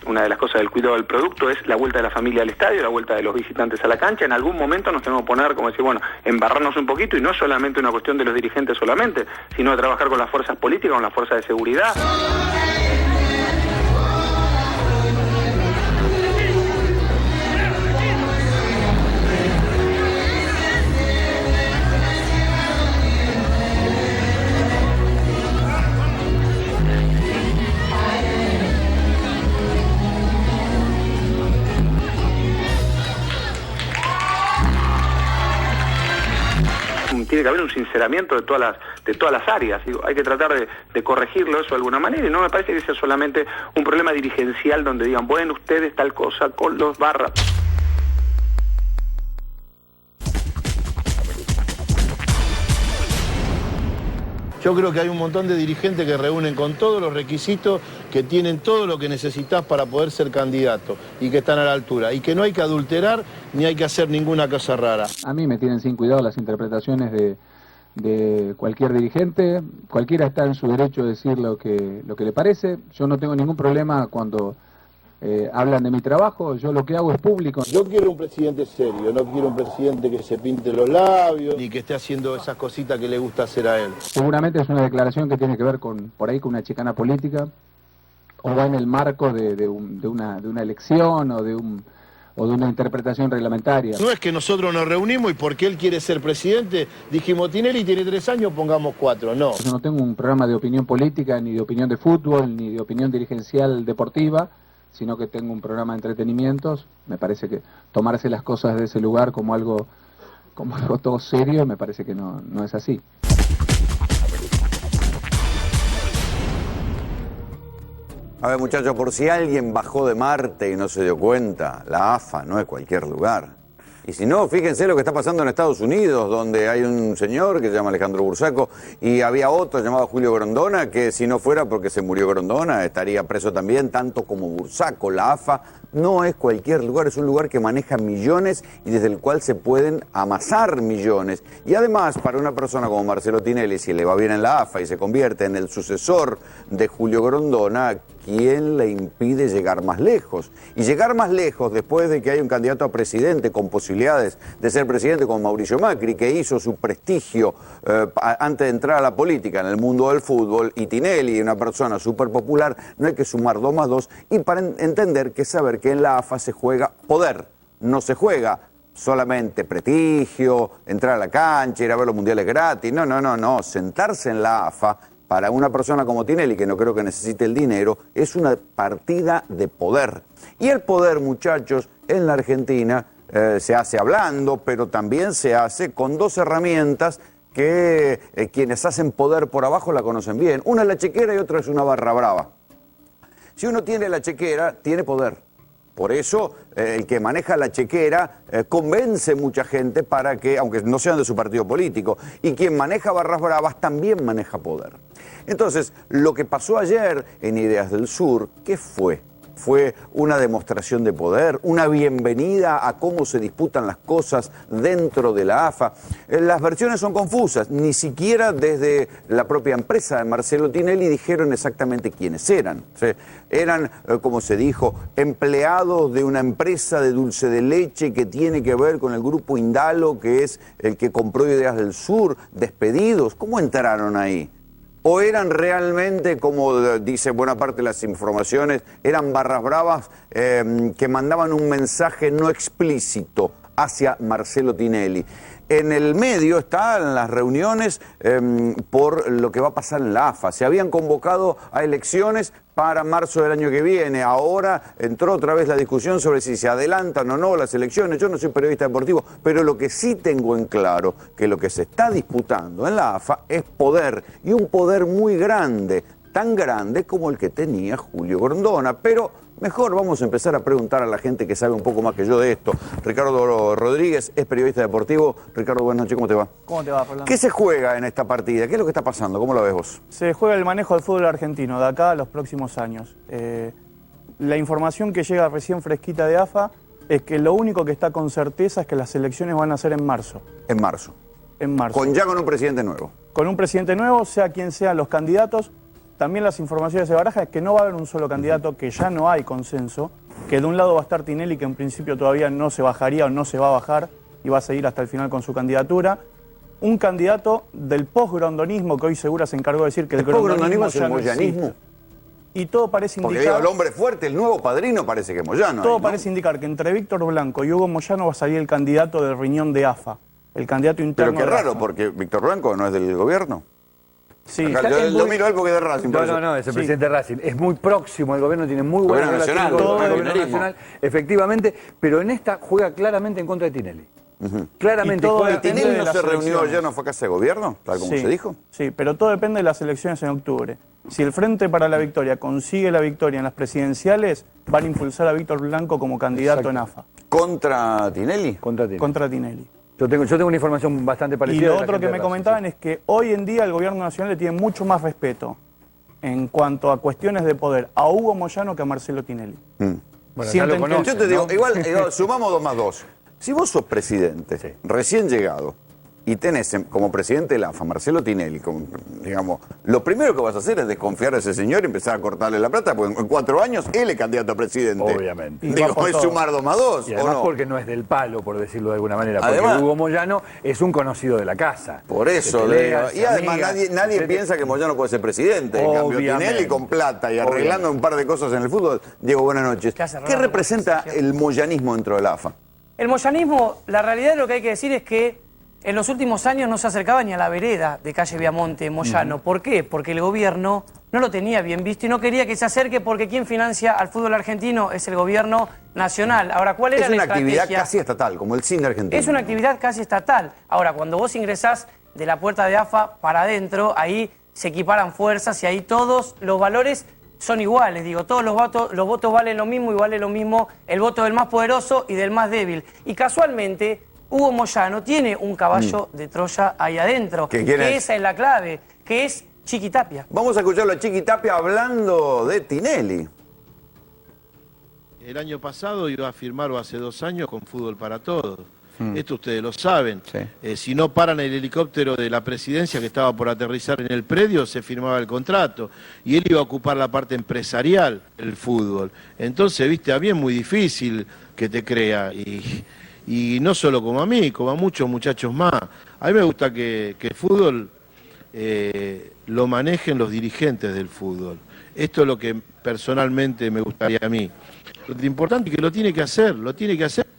una de las cosas del cuidado del producto es la vuelta de la familia al estadio, la vuelta de los visitantes a la cancha. En algún momento nos tenemos que poner, como decir, bueno, embarrarnos un poquito, y no solamente una cuestión de los dirigentes solamente, sino de trabajar con las fuerzas políticas, con las fuerzas de seguridad. Tiene que haber un sinceramiento de todas las áreas. Digo, hay que tratar de corregirlo eso de alguna manera, y no me parece que sea solamente un problema dirigencial donde digan, bueno, ustedes tal cosa con los barras. Yo creo que hay un montón de dirigentes que reúnen con todos los requisitos, que tienen todo lo que necesitas para poder ser candidato y que están a la altura. Y que no hay que adulterar ni hay que hacer ninguna cosa rara. A mí me tienen sin cuidado las interpretaciones de cualquier dirigente. Cualquiera está en su derecho de decir lo que le parece. Yo no tengo ningún problema cuando hablan de mi trabajo. Yo lo que hago es público. Yo quiero un presidente serio, no quiero un presidente que se pinte los labios ni que esté haciendo esas cositas que le gusta hacer a él. Seguramente es una declaración que tiene que ver por ahí con una chicana política, o va en el marco de una elección o de una interpretación reglamentaria. No es que nosotros nos reunimos y porque él quiere ser presidente dijimos, Tinelli tiene 3 años, pongamos 4, no. Yo no tengo un programa de opinión política, ni de opinión de fútbol, ni de opinión dirigencial deportiva, sino que tengo un programa de entretenimientos. Me parece que tomarse las cosas de ese lugar como algo todo serio, me parece que no es así. A ver, muchachos, por si alguien bajó de Marte y no se dio cuenta, la AFA no es cualquier lugar. Y si no, fíjense lo que está pasando en Estados Unidos, donde hay un señor que se llama Alejandro Bursaco y había otro llamado Julio Grondona, que si no fuera porque se murió Grondona, estaría preso también, tanto como Bursaco. La AFA no es cualquier lugar, es un lugar que maneja millones y desde el cual se pueden amasar millones. Y además, para una persona como Marcelo Tinelli, si le va bien en la AFA y se convierte en el sucesor de Julio Grondona, ¿quién le impide llegar más lejos? Y llegar más lejos después de que hay un candidato a presidente con posibilidades de ser presidente como Mauricio Macri, que hizo su prestigio antes de entrar a la política en el mundo del fútbol, y Tinelli, una persona súper popular, no hay que sumar 2 más 2, y para entender que saber que en la AFA se juega poder, no se juega solamente prestigio, entrar a la cancha, ir a ver los mundiales gratis, no, sentarse en la AFA para una persona como Tinelli, que no creo que necesite el dinero, es una partida de poder. Y el poder, muchachos, en la Argentina se hace hablando, pero también se hace con 2 herramientas que quienes hacen poder por abajo la conocen bien. Una es la chequera y otra es una barra brava. Si uno tiene la chequera, tiene poder. Por eso el que maneja la chequera convence mucha gente para que, aunque no sean de su partido político, y quien maneja barras bravas también maneja poder. Entonces, lo que pasó ayer en Ideas del Sur, ¿qué fue? Fue una demostración de poder, una bienvenida a cómo se disputan las cosas dentro de la AFA. Las versiones son confusas, ni siquiera desde la propia empresa de Marcelo Tinelli dijeron exactamente quiénes eran. O sea, eran, como se dijo, empleados de una empresa de dulce de leche que tiene que ver con el grupo Indalo, que es el que compró Ideas del Sur, despedidos. ¿Cómo entraron ahí? ¿O eran realmente, como dice buena parte de las informaciones, eran barras bravas que mandaban un mensaje no explícito hacia Marcelo Tinelli? En el medio están las reuniones por lo que va a pasar en la AFA. Se habían convocado a elecciones para marzo del año que viene. Ahora entró otra vez la discusión sobre si se adelantan o no las elecciones. Yo no soy periodista deportivo, pero lo que sí tengo en claro que lo que se está disputando en la AFA es poder, y un poder muy grande, tan grande como el que tenía Julio Grondona. Pero mejor vamos a empezar a preguntar a la gente que sabe un poco más que yo de esto. Ricardo Rodríguez es periodista deportivo. Ricardo, buenas noches, ¿cómo te va? ¿Cómo te va, Fernando? ¿Qué se juega en esta partida? ¿Qué es lo que está pasando? ¿Cómo lo ves vos? Se juega el manejo del fútbol argentino de acá a los próximos años. La información que llega recién fresquita de AFA es que lo único que está con certeza es que las elecciones van a ser en marzo. En marzo. En marzo. Ya con un presidente nuevo. Con un presidente nuevo, sea quien sean los candidatos, también las informaciones se barajan es que no va a haber un solo candidato, que ya no hay consenso, que de un lado va a estar Tinelli, que en principio todavía no se bajaría o no se va a bajar y va a seguir hasta el final con su candidatura. Un candidato del posgrondonismo, que hoy Segura se encargó de decir que el posgrondonismo es ya el no moyanismo. existe. Y todo parece Porque indicar... digo, el hombre fuerte, el nuevo padrino parece que es Moyano. Todo ahí, ¿no? parece indicar que entre Víctor Blanco y Hugo Moyano va a salir el candidato del riñón de AFA, el candidato interno. Pero qué de raro, AFA. porque Víctor Blanco no es del gobierno. Sí, Acá, yo lo miro a él porque es de Racing. por eso. No, es el Sí. presidente de Racing. Es muy próximo, el gobierno tiene muy buena Gobierno relación nacional, con el todo gobierno el nacional, efectivamente, pero en esta juega claramente en contra de Tinelli. Claramente Y todo juega ¿Y depende Tinelli de no las se reunió elecciones. ya, no fue a casa de gobierno, tal como Sí, se dijo? Sí, pero todo depende de las elecciones en octubre. Si el Frente para la Victoria consigue la victoria en las presidenciales, van a impulsar a Víctor Blanco como candidato en AFA, ¿Contra Tinelli? contra Tinelli. contra Tinelli. Yo tengo una información bastante Y parecida. lo de la otro gente que de me Racing, comentaban sí. es que hoy en día el gobierno nacional le tiene mucho más respeto en cuanto a cuestiones de poder a Hugo Moyano que a Marcelo Tinelli. Bueno, ya Sienten lo que- conocen, Yo te digo, ¿no? igual, sumamos 2 más 2. Si vos sos presidente, Sí. recién llegado, y tenés como presidente de la AFA, Marcelo Tinelli, digamos, lo primero que vas a hacer es desconfiar a ese señor y empezar a cortarle la plata, porque en 4 años él es candidato a presidente. Obviamente. Y va Digo, por es todo. sumar 2 más 2, Y ¿o además no? porque no es del palo, por decirlo de alguna manera. Porque Además- Hugo Moyano es un conocido de la casa. Por eso, Se pelea, digo. se Y además amiga, nadie se- piensa que Moyano puede ser presidente. En cambio, Obviamente. Tinelli con plata y arreglando un par de cosas en el fútbol. Diego, buenas noches. ¿Qué hace, ¿Qué Ronaldo? representa el moyanismo dentro de la AFA? El moyanismo, la realidad de lo que hay que decir es que en los últimos años no se acercaba ni a la vereda de calle Viamonte, Moyano. ¿Por qué? Porque el gobierno no lo tenía bien visto y no quería que se acerque porque quien financia al fútbol argentino es el gobierno nacional. Ahora, ¿cuál era Es la una actividad estrategia? casi estatal, como el cine argentino. Es una actividad casi estatal. Ahora, cuando vos ingresás de la puerta de AFA para adentro, ahí se equiparan fuerzas y ahí todos los valores son iguales. Digo, todos los votos valen lo mismo y vale lo mismo el voto del más poderoso y del más débil. Y casualmente, Hugo Moyano tiene un caballo de Troya ahí adentro. ¿Que quién es? Esa es la clave, que es Chiqui Tapia. Vamos a escucharlo a Chiqui Tapia hablando de Tinelli. El año pasado iba a firmar, o hace 2 años, con Fútbol para Todos. Esto ustedes lo saben. Sí. Si no paran el helicóptero de la presidencia que estaba por aterrizar en el predio, se firmaba el contrato. Y él iba a ocupar la parte empresarial del fútbol. Entonces, viste, a mí es muy difícil que te crea. Y no solo como a mí, como a muchos muchachos más. A mí me gusta que el fútbol lo manejen los dirigentes del fútbol. Esto es lo que personalmente me gustaría a mí. Lo importante es que lo tiene que hacer,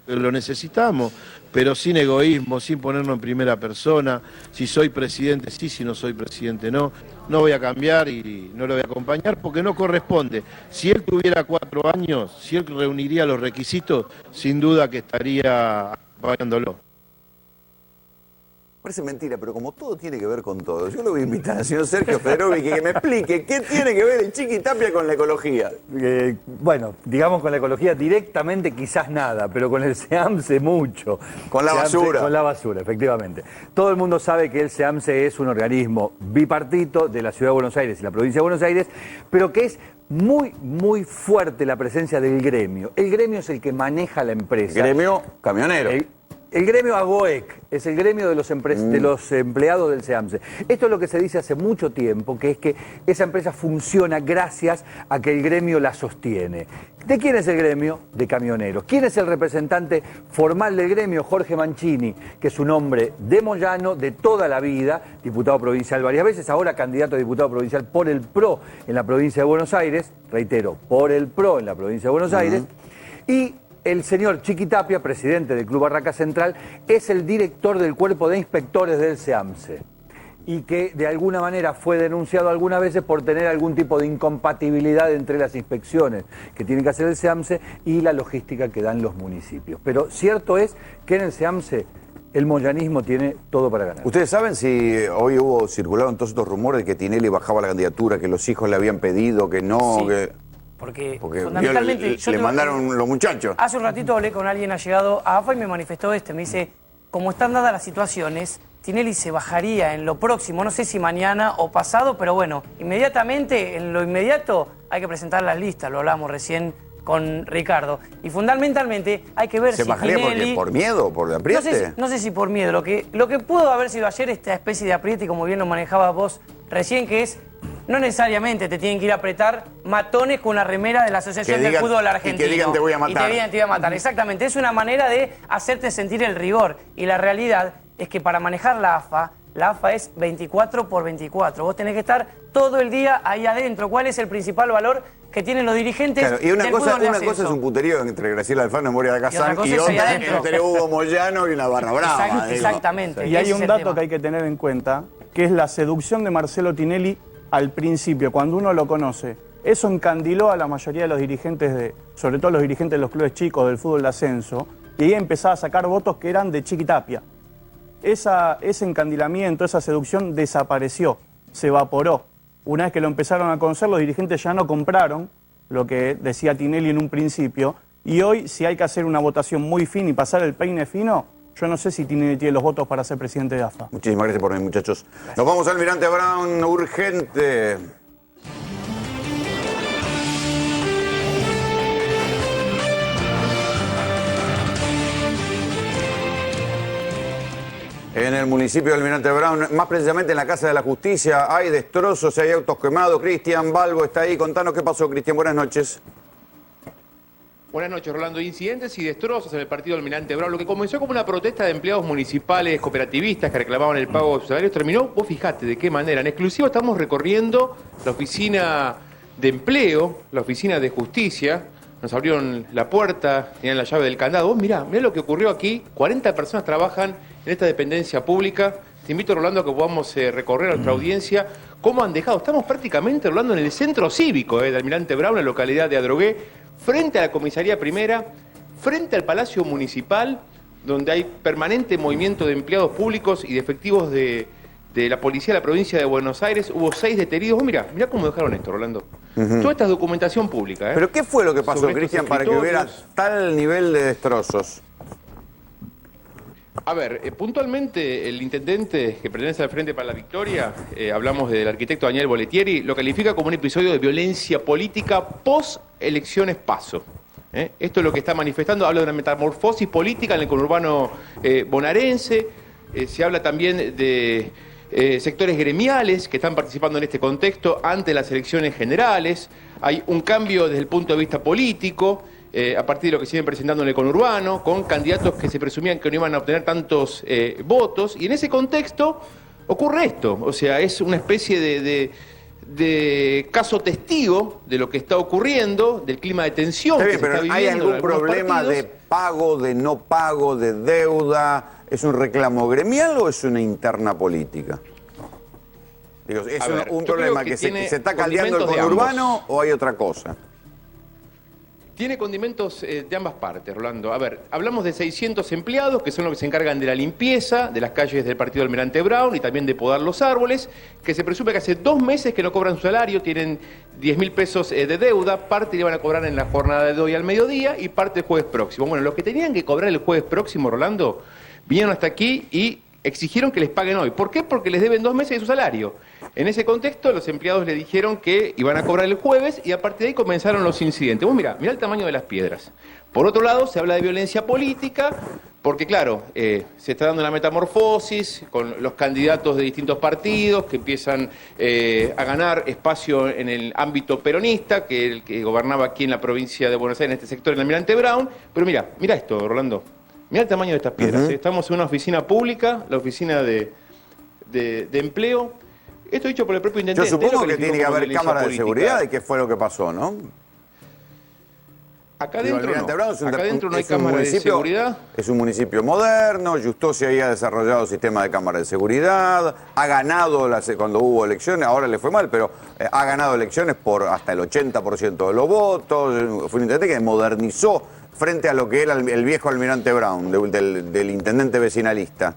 lo necesitamos, pero sin egoísmo, sin ponernos en primera persona. Si soy presidente, sí, si no soy presidente, no. No voy a cambiar y no lo voy a acompañar porque no corresponde. Si él tuviera 4 años, si él reuniría los requisitos, sin duda que estaría acompañándolo. Parece mentira, pero como todo tiene que ver con todo, yo lo voy a invitar al señor Sergio Federovic que me explique qué tiene que ver el Chiqui Tapia con la ecología. Bueno, digamos con la ecología directamente quizás nada, pero con el SEAMSE mucho. Con la SEAMSE, basura. Con la basura, efectivamente. Todo el mundo sabe que el SEAMSE es un organismo bipartito de la Ciudad de Buenos Aires y la provincia de Buenos Aires, pero que es muy, muy fuerte la presencia del gremio. El gremio es el que maneja la empresa. Gremio camionero. El gremio AGOEC es el gremio de los empleados del SEAMSE. Esto es lo que se dice hace mucho tiempo, que es que esa empresa funciona gracias a que el gremio la sostiene. ¿De quién es el gremio? De camioneros. ¿Quién es el representante formal del gremio? Jorge Mancini, que es un hombre de Moyano de toda la vida, diputado provincial varias veces, ahora candidato a diputado provincial por el PRO en la provincia de Buenos Aires, reitero, por el PRO en la provincia de Buenos Aires, y el señor Chiqui Tapia, presidente del Club Barraca Central, es el director del cuerpo de inspectores del SEAMSE y que de alguna manera fue denunciado algunas veces por tener algún tipo de incompatibilidad entre las inspecciones que tiene que hacer el SEAMSE y la logística que dan los municipios. Pero cierto es que en el SEAMSE el moyanismo tiene todo para ganar. ¿Ustedes saben si hoy circularon todos estos rumores de que Tinelli bajaba la candidatura, que los hijos le habían pedido, que no, Sí. que... Porque Porque fundamentalmente... le mandaron los muchachos. Hace un ratito hablé con alguien allegado a AFA y me manifestó esto. Me dice, como están dadas las situaciones, Tinelli se bajaría en lo próximo, no sé si mañana o pasado, pero bueno, inmediatamente, en lo inmediato, hay que presentar las listas, lo hablamos recién con Ricardo. Y fundamentalmente hay que ver ¿Se si bajaría Tinelli... por miedo, por el apriete? No sé si por miedo. Lo que pudo haber sido ayer esta especie de apriete, como bien lo manejabas vos recién, que es no necesariamente te tienen que ir a apretar matones con una remera de la Asociación del Fútbol Argentino. Y que digan te voy a matar. Y te digan te voy a matar, exactamente. Es una manera de hacerte sentir el rigor. Y la realidad es que para manejar la AFA es 24/24. Vos tenés que estar todo el día ahí adentro. ¿Cuál es el principal valor que tienen los dirigentes? Claro, y una del cosa fútbol de es un puterío entre Graciela Alfano y Moria de Kazán otra cosa y es ahí otra adentro. entre Hugo Moyano y una barra brava. digo. Exactamente. Y hay ese un es el dato tema. que hay que tener en cuenta, que es la seducción de Marcelo Tinelli al principio, cuando uno lo conoce. Eso encandiló a la mayoría de los dirigentes, sobre todo los dirigentes de los clubes chicos del fútbol de ascenso, y ahí empezaba a sacar votos que eran de Chiquitapia. Ese encandilamiento, esa seducción desapareció, se evaporó. Una vez que lo empezaron a conocer, los dirigentes ya no compraron lo que decía Tinelli en un principio, y hoy, si hay que hacer una votación muy fina y pasar el peine fino, yo no sé si Tinelli tiene los votos para ser presidente de AFA. Muchísimas gracias por venir, muchachos. Nos vamos al Almirante Brown, urgente. En el municipio de Almirante Brown, más precisamente en la Casa de la Justicia, hay destrozos, hay autos quemados. Cristian Balbo está ahí. Contanos qué pasó, Cristian. Buenas noches. Buenas noches, Rolando. Incidentes y destrozos en el partido del Almirante Brown. Lo que comenzó como una protesta de empleados municipales, cooperativistas que reclamaban el pago de sus salarios, terminó, vos fijate de qué manera. En exclusiva estamos recorriendo la oficina de empleo, la oficina de justicia. Nos abrieron la puerta, tenían la llave del candado. Vos mirá lo que ocurrió aquí. 40 personas trabajan en esta dependencia pública. Te invito, Rolando, a que podamos recorrer a nuestra audiencia cómo han dejado. Estamos prácticamente, Rolando, en el centro cívico de Almirante Brown, en la localidad de Adrogué, frente a la comisaría primera, frente al Palacio Municipal, donde hay permanente movimiento de empleados públicos y de efectivos de la policía de la provincia de Buenos Aires. Hubo 6 detenidos. Vos mirá cómo dejaron esto, Rolando. Toda esta es documentación pública. ¿Pero qué fue lo que pasó, Sobre Cristian, estos para que hubiera escritorios. tal nivel de destrozos? A ver, puntualmente el intendente que pertenece al Frente para la Victoria, hablamos del arquitecto Daniel Boletieri, lo califica como un episodio de violencia política post-elecciones PASO. Esto es lo que está manifestando, habla de una metamorfosis política en el conurbano bonaerense, se habla también de sectores gremiales que están participando en este contexto ante las elecciones generales, hay un cambio desde el punto de vista político, a partir de lo que se viene presentando en el conurbano, con candidatos que se presumían que no iban a obtener tantos votos, y en ese contexto ocurre esto, o sea, es una especie de caso testigo de lo que está ocurriendo, del clima de tensión Está que bien, se está pero viviendo. ¿hay en algún algunos problema partidos. de pago, de no pago, de deuda? ¿Es un reclamo gremial o es una interna política? Digo, ¿es A ver, un yo problema creo que que se tiene está caldeando el condimentos de conurbano ambos. o hay otra cosa? Tiene condimentos de ambas partes, Rolando. A ver, hablamos de 600 empleados que son los que se encargan de la limpieza de las calles del partido Almirante Brown y también de podar los árboles, que se presume que hace 2 meses que no cobran su salario, tienen 10.000 pesos de deuda, parte le van a cobrar en la jornada de hoy al mediodía y parte el jueves próximo. Bueno, los que tenían que cobrar el jueves próximo, Rolando, vinieron hasta aquí y exigieron que les paguen hoy. ¿Por qué? Porque les deben 2 meses de su salario. En ese contexto, los empleados le dijeron que iban a cobrar el jueves y a partir de ahí comenzaron los incidentes. Vos mirá el tamaño de las piedras. Por otro lado, se habla de violencia política, porque claro, se está dando una metamorfosis con los candidatos de distintos partidos que empiezan a ganar espacio en el ámbito peronista, que el que gobernaba aquí en la provincia de Buenos Aires, en este sector, en Almirante Brown. Pero mirá esto, Rolando. Mirá el tamaño de estas piedras. Estamos en una oficina pública, la oficina de empleo. Esto dicho por el propio intendente. Yo supongo lo que tiene que como haber violencia cámaras de política. seguridad de qué fue lo que pasó, ¿no? Acá Digo, adentro Almirante no. Brown es Acá adentro no hay es un cámaras de municipio- seguridad. Es un municipio moderno, Justosi ahí ha desarrollado sistema de cámaras de seguridad, ha ganado cuando hubo elecciones, ahora le fue mal, pero ha ganado elecciones por hasta el 80% de los votos, fue un intendente que modernizó frente a lo que era el viejo Almirante Brown, del intendente vecinalista.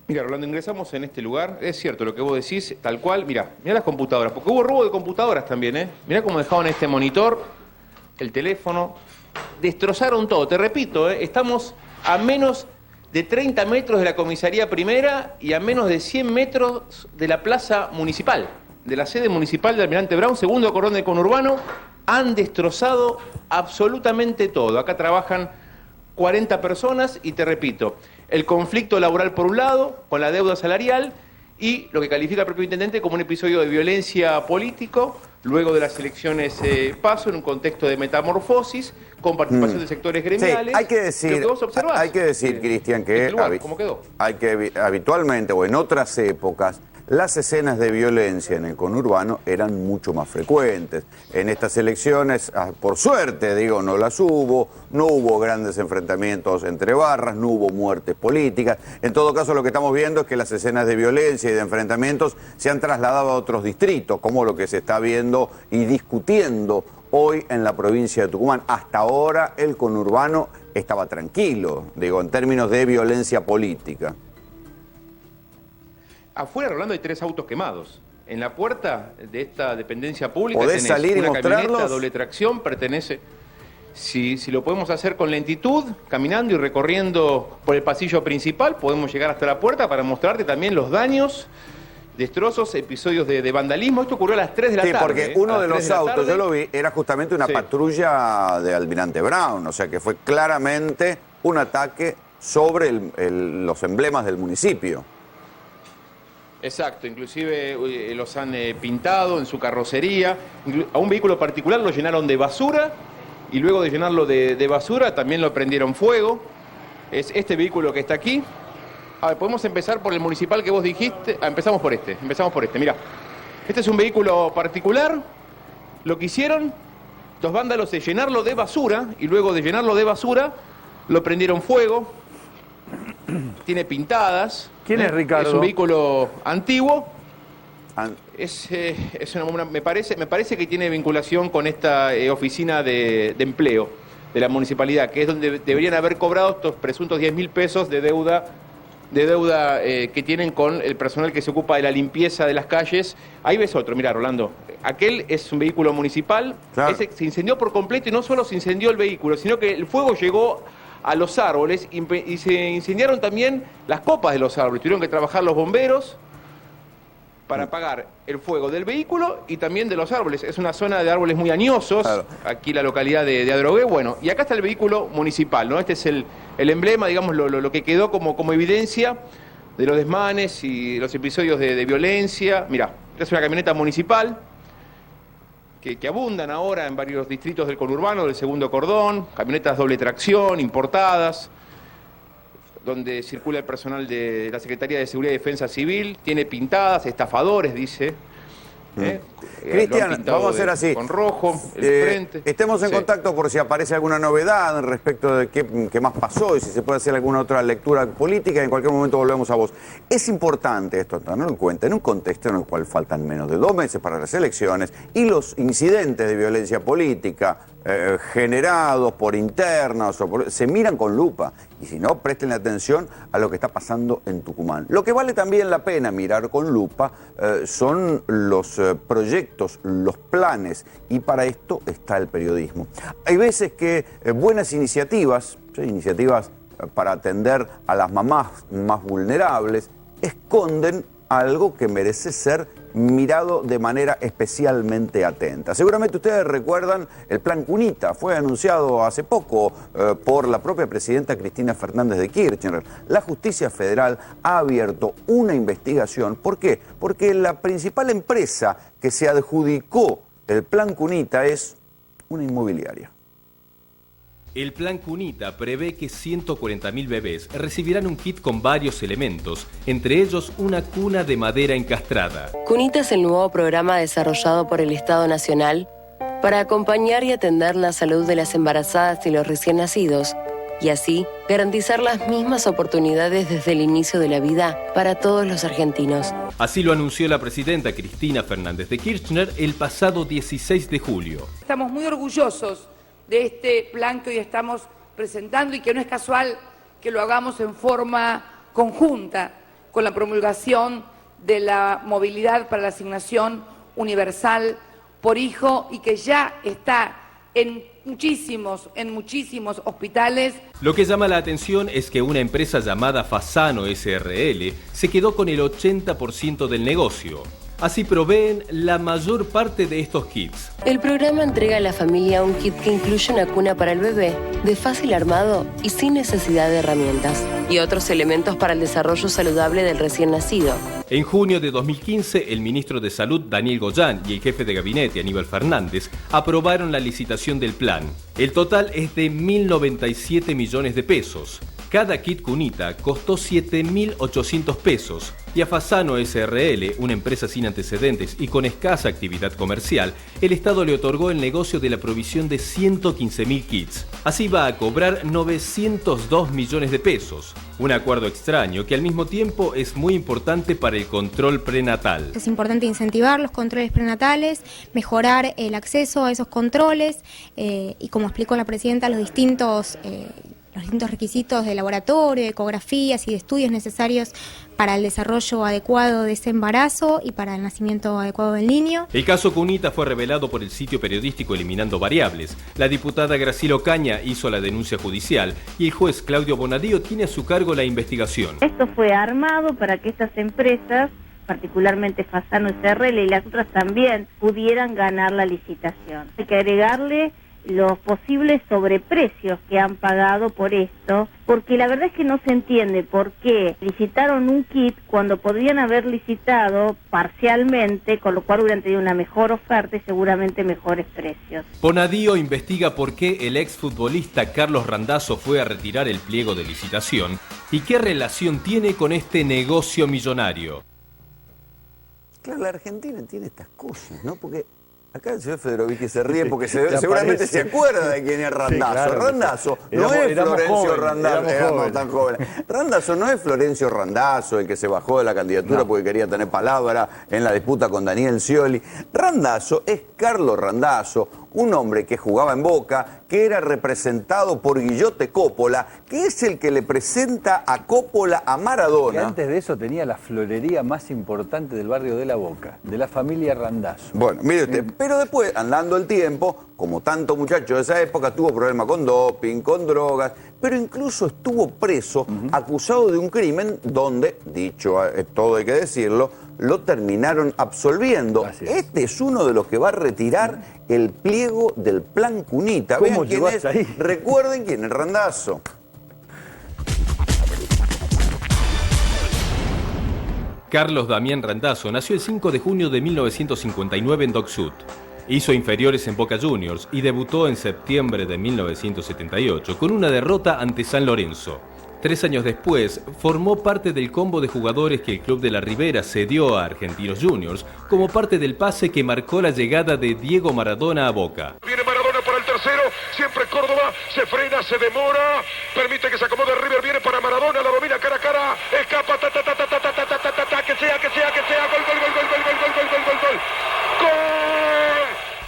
Mira, Rolando, ingresamos en este lugar. Es cierto lo que vos decís, tal cual. Mirá las computadoras, porque hubo robo de computadoras también, ¿eh? Mirá cómo dejaron este monitor, el teléfono. Destrozaron todo. Te repito, estamos a menos de 30 metros de la comisaría primera y a menos de 100 metros de la plaza municipal, de la sede municipal de Almirante Brown, segundo cordón del conurbano. Han destrozado absolutamente todo. Acá trabajan 40 personas y te repito, el conflicto laboral por un lado, con la deuda salarial, y lo que califica el propio intendente como un episodio de violencia político, luego de las elecciones PASO, en un contexto de metamorfosis, con participación de sectores gremiales. Sí, hay que decir, Cristian, que ¿cómo quedó? Habitualmente o en otras épocas las escenas de violencia en el conurbano eran mucho más frecuentes. En estas elecciones, por suerte, digo, no las hubo, no hubo grandes enfrentamientos entre barras, no hubo muertes políticas. En todo caso, lo que estamos viendo es que las escenas de violencia y de enfrentamientos se han trasladado a otros distritos, como lo que se está viendo y discutiendo hoy en la provincia de Tucumán. Hasta ahora el conurbano estaba tranquilo, digo, en términos de violencia política. Afuera, Rolando, hay 3 autos quemados. En la puerta de esta dependencia pública ¿Podés tenés salir y una mostrarlos? camioneta doble tracción, pertenece... Si lo podemos hacer con lentitud, caminando y recorriendo por el pasillo principal, podemos llegar hasta la puerta para mostrarte también los daños, destrozos, episodios de vandalismo. Esto ocurrió a las 3 de la tarde. Sí, porque uno de los autos, yo lo vi, era justamente una Sí. patrulla de Almirante Brown, o sea que fue claramente un ataque sobre los emblemas del municipio. Exacto, inclusive los han pintado en su carrocería. A un vehículo particular lo llenaron de basura y luego de llenarlo de basura también lo prendieron fuego. Es este vehículo que está aquí. A ver, podemos empezar por el municipal que vos dijiste. Empezamos por este, mirá. Este es un vehículo particular. Lo que hicieron los vándalos es llenarlo de basura y luego de llenarlo de basura lo prendieron fuego. Tiene pintadas. ¿Quién es Ricardo? Es un vehículo antiguo. Es Me parece que tiene vinculación con esta oficina de empleo de la municipalidad, que es donde deberían haber cobrado estos presuntos 10.000 pesos de deuda que tienen con el personal que se ocupa de la limpieza de las calles. Ahí ves otro, mirá, Rolando. Aquel es un vehículo municipal. Claro. Ese se incendió por completo y no solo se incendió el vehículo, sino que el fuego llegó a los árboles y se incendiaron también las copas de los árboles. Tuvieron que trabajar los bomberos para apagar el fuego del vehículo y también de los árboles. Es una zona de árboles muy añosos, Claro. aquí la localidad de Adrogué. Bueno, y acá está el vehículo municipal, ¿no? Este es el emblema, digamos, lo que quedó como evidencia de los desmanes y los episodios de violencia. Mirá, esta es una camioneta municipal que abundan ahora en varios distritos del conurbano, del segundo cordón, camionetas doble tracción, importadas, donde circula el personal de la Secretaría de Seguridad y Defensa Civil, tiene pintadas, estafadores, dice. Cristian, vamos a hacer así. Con rojo, el frente. Estemos en Sí. contacto por si aparece alguna novedad respecto de qué más pasó y si se puede hacer alguna otra lectura política. En cualquier momento volvemos a vos. Es importante esto tenerlo en cuenta en un contexto en el cual faltan menos de 2 meses para las elecciones y los incidentes de violencia política generados por internas se miran con lupa. Y si no, presten atención a lo que está pasando en Tucumán. Lo que vale también la pena mirar con lupa son los proyectos, los planes, y para esto está el periodismo. Hay veces que buenas iniciativas, iniciativas para atender a las mamás más vulnerables, esconden algo que merece ser mirado de manera especialmente atenta. Seguramente ustedes recuerdan el Plan Cunita, fue anunciado hace poco por la propia presidenta Cristina Fernández de Kirchner. La Justicia Federal ha abierto una investigación. ¿Por qué? Porque la principal empresa que se adjudicó el Plan Cunita es una inmobiliaria. El Plan Cunita prevé que 140.000 bebés recibirán un kit con varios elementos, entre ellos una cuna de madera encastrada. Cunita es el nuevo programa desarrollado por el Estado Nacional para acompañar y atender la salud de las embarazadas y los recién nacidos, y así garantizar las mismas oportunidades desde el inicio de la vida para todos los argentinos. Así lo anunció la presidenta Cristina Fernández de Kirchner el pasado 16 de julio. Estamos muy orgullosos de este plan que hoy estamos presentando y que no es casual que lo hagamos en forma conjunta con la promulgación de la movilidad para la asignación universal por hijo y que ya está en muchísimos hospitales. Lo que llama la atención es que una empresa llamada Fasano SRL se quedó con el 80% del negocio. Así proveen la mayor parte de estos kits. El programa entrega a la familia un kit que incluye una cuna para el bebé, de fácil armado y sin necesidad de herramientas, y otros elementos para el desarrollo saludable del recién nacido. En junio de 2015, el ministro de Salud, Daniel Goyan, y el jefe de gabinete, Aníbal Fernández, aprobaron la licitación del plan. El total es de 1.097 millones de pesos. Cada kit cunita costó 7.800 pesos y a Fasano SRL, una empresa sin antecedentes y con escasa actividad comercial, el Estado le otorgó el negocio de la provisión de 115.000 kits. Así va a cobrar 902 millones de pesos. Un acuerdo extraño que al mismo tiempo es muy importante para el control prenatal. Es importante incentivar los controles prenatales, mejorar el acceso a esos controles y, como explicó la presidenta, los distintos requisitos de laboratorio, de ecografías y de estudios necesarios para el desarrollo adecuado de ese embarazo y para el nacimiento adecuado del niño. El caso Cunita fue revelado por el sitio periodístico Eliminando Variables. La diputada Graciela Ocaña hizo la denuncia judicial y el juez Claudio Bonadío tiene a su cargo la investigación. Esto fue armado para que estas empresas, particularmente Fasano SRL y las otras también, pudieran ganar la licitación. Hay que agregarle los posibles sobreprecios que han pagado por esto, porque la verdad es que no se entiende por qué licitaron un kit cuando podrían haber licitado parcialmente, con lo cual hubieran tenido una mejor oferta y seguramente mejores precios. Bonadío investiga por qué el exfutbolista Carlos Randazzo fue a retirar el pliego de licitación y qué relación tiene con este negocio millonario. Claro, la Argentina tiene estas cosas, ¿no? Porque acá el señor Federovic se ríe porque seguramente se acuerda de quién es Randazzo. Sí, claro, Randazzo no es Florencio Randazzo. Éramos tan jóvenes. Randazzo no es Florencio Randazzo, el que se bajó de la candidatura porque quería tener palabra en la disputa con Daniel Scioli. Randazzo es Carlos Randazzo, un hombre que jugaba en Boca, que era representado por Guillote Coppola, que es el que le presenta a Coppola a Maradona. Que antes de eso tenía la florería más importante del barrio de La Boca, de la familia Randazzo. Bueno, mire usted, pero después, andando el tiempo, como tanto muchacho de esa época, tuvo problemas con doping, con drogas, pero incluso estuvo preso, acusado de un crimen donde, dicho todo hay que decirlo, lo terminaron absolviendo. Este es uno de los que va a retirar el pliego del plan Cunita. Vean quién es. Ahí? Recuerden quién es Randazzo. Carlos Damián Randazzo nació el 5 de junio de 1959 en Dock Sud. Hizo inferiores en Boca Juniors y debutó en septiembre de 1978 con una derrota ante San Lorenzo. 3 años después, formó parte del combo de jugadores que el Club de la Ribera cedió a Argentinos Juniors como parte del pase que marcó la llegada de Diego Maradona a Boca. Viene Maradona para el tercero, siempre Córdoba, se frena, se demora, permite que se acomode River, viene para Maradona, la domina cara a cara, escapa, que sea, gol.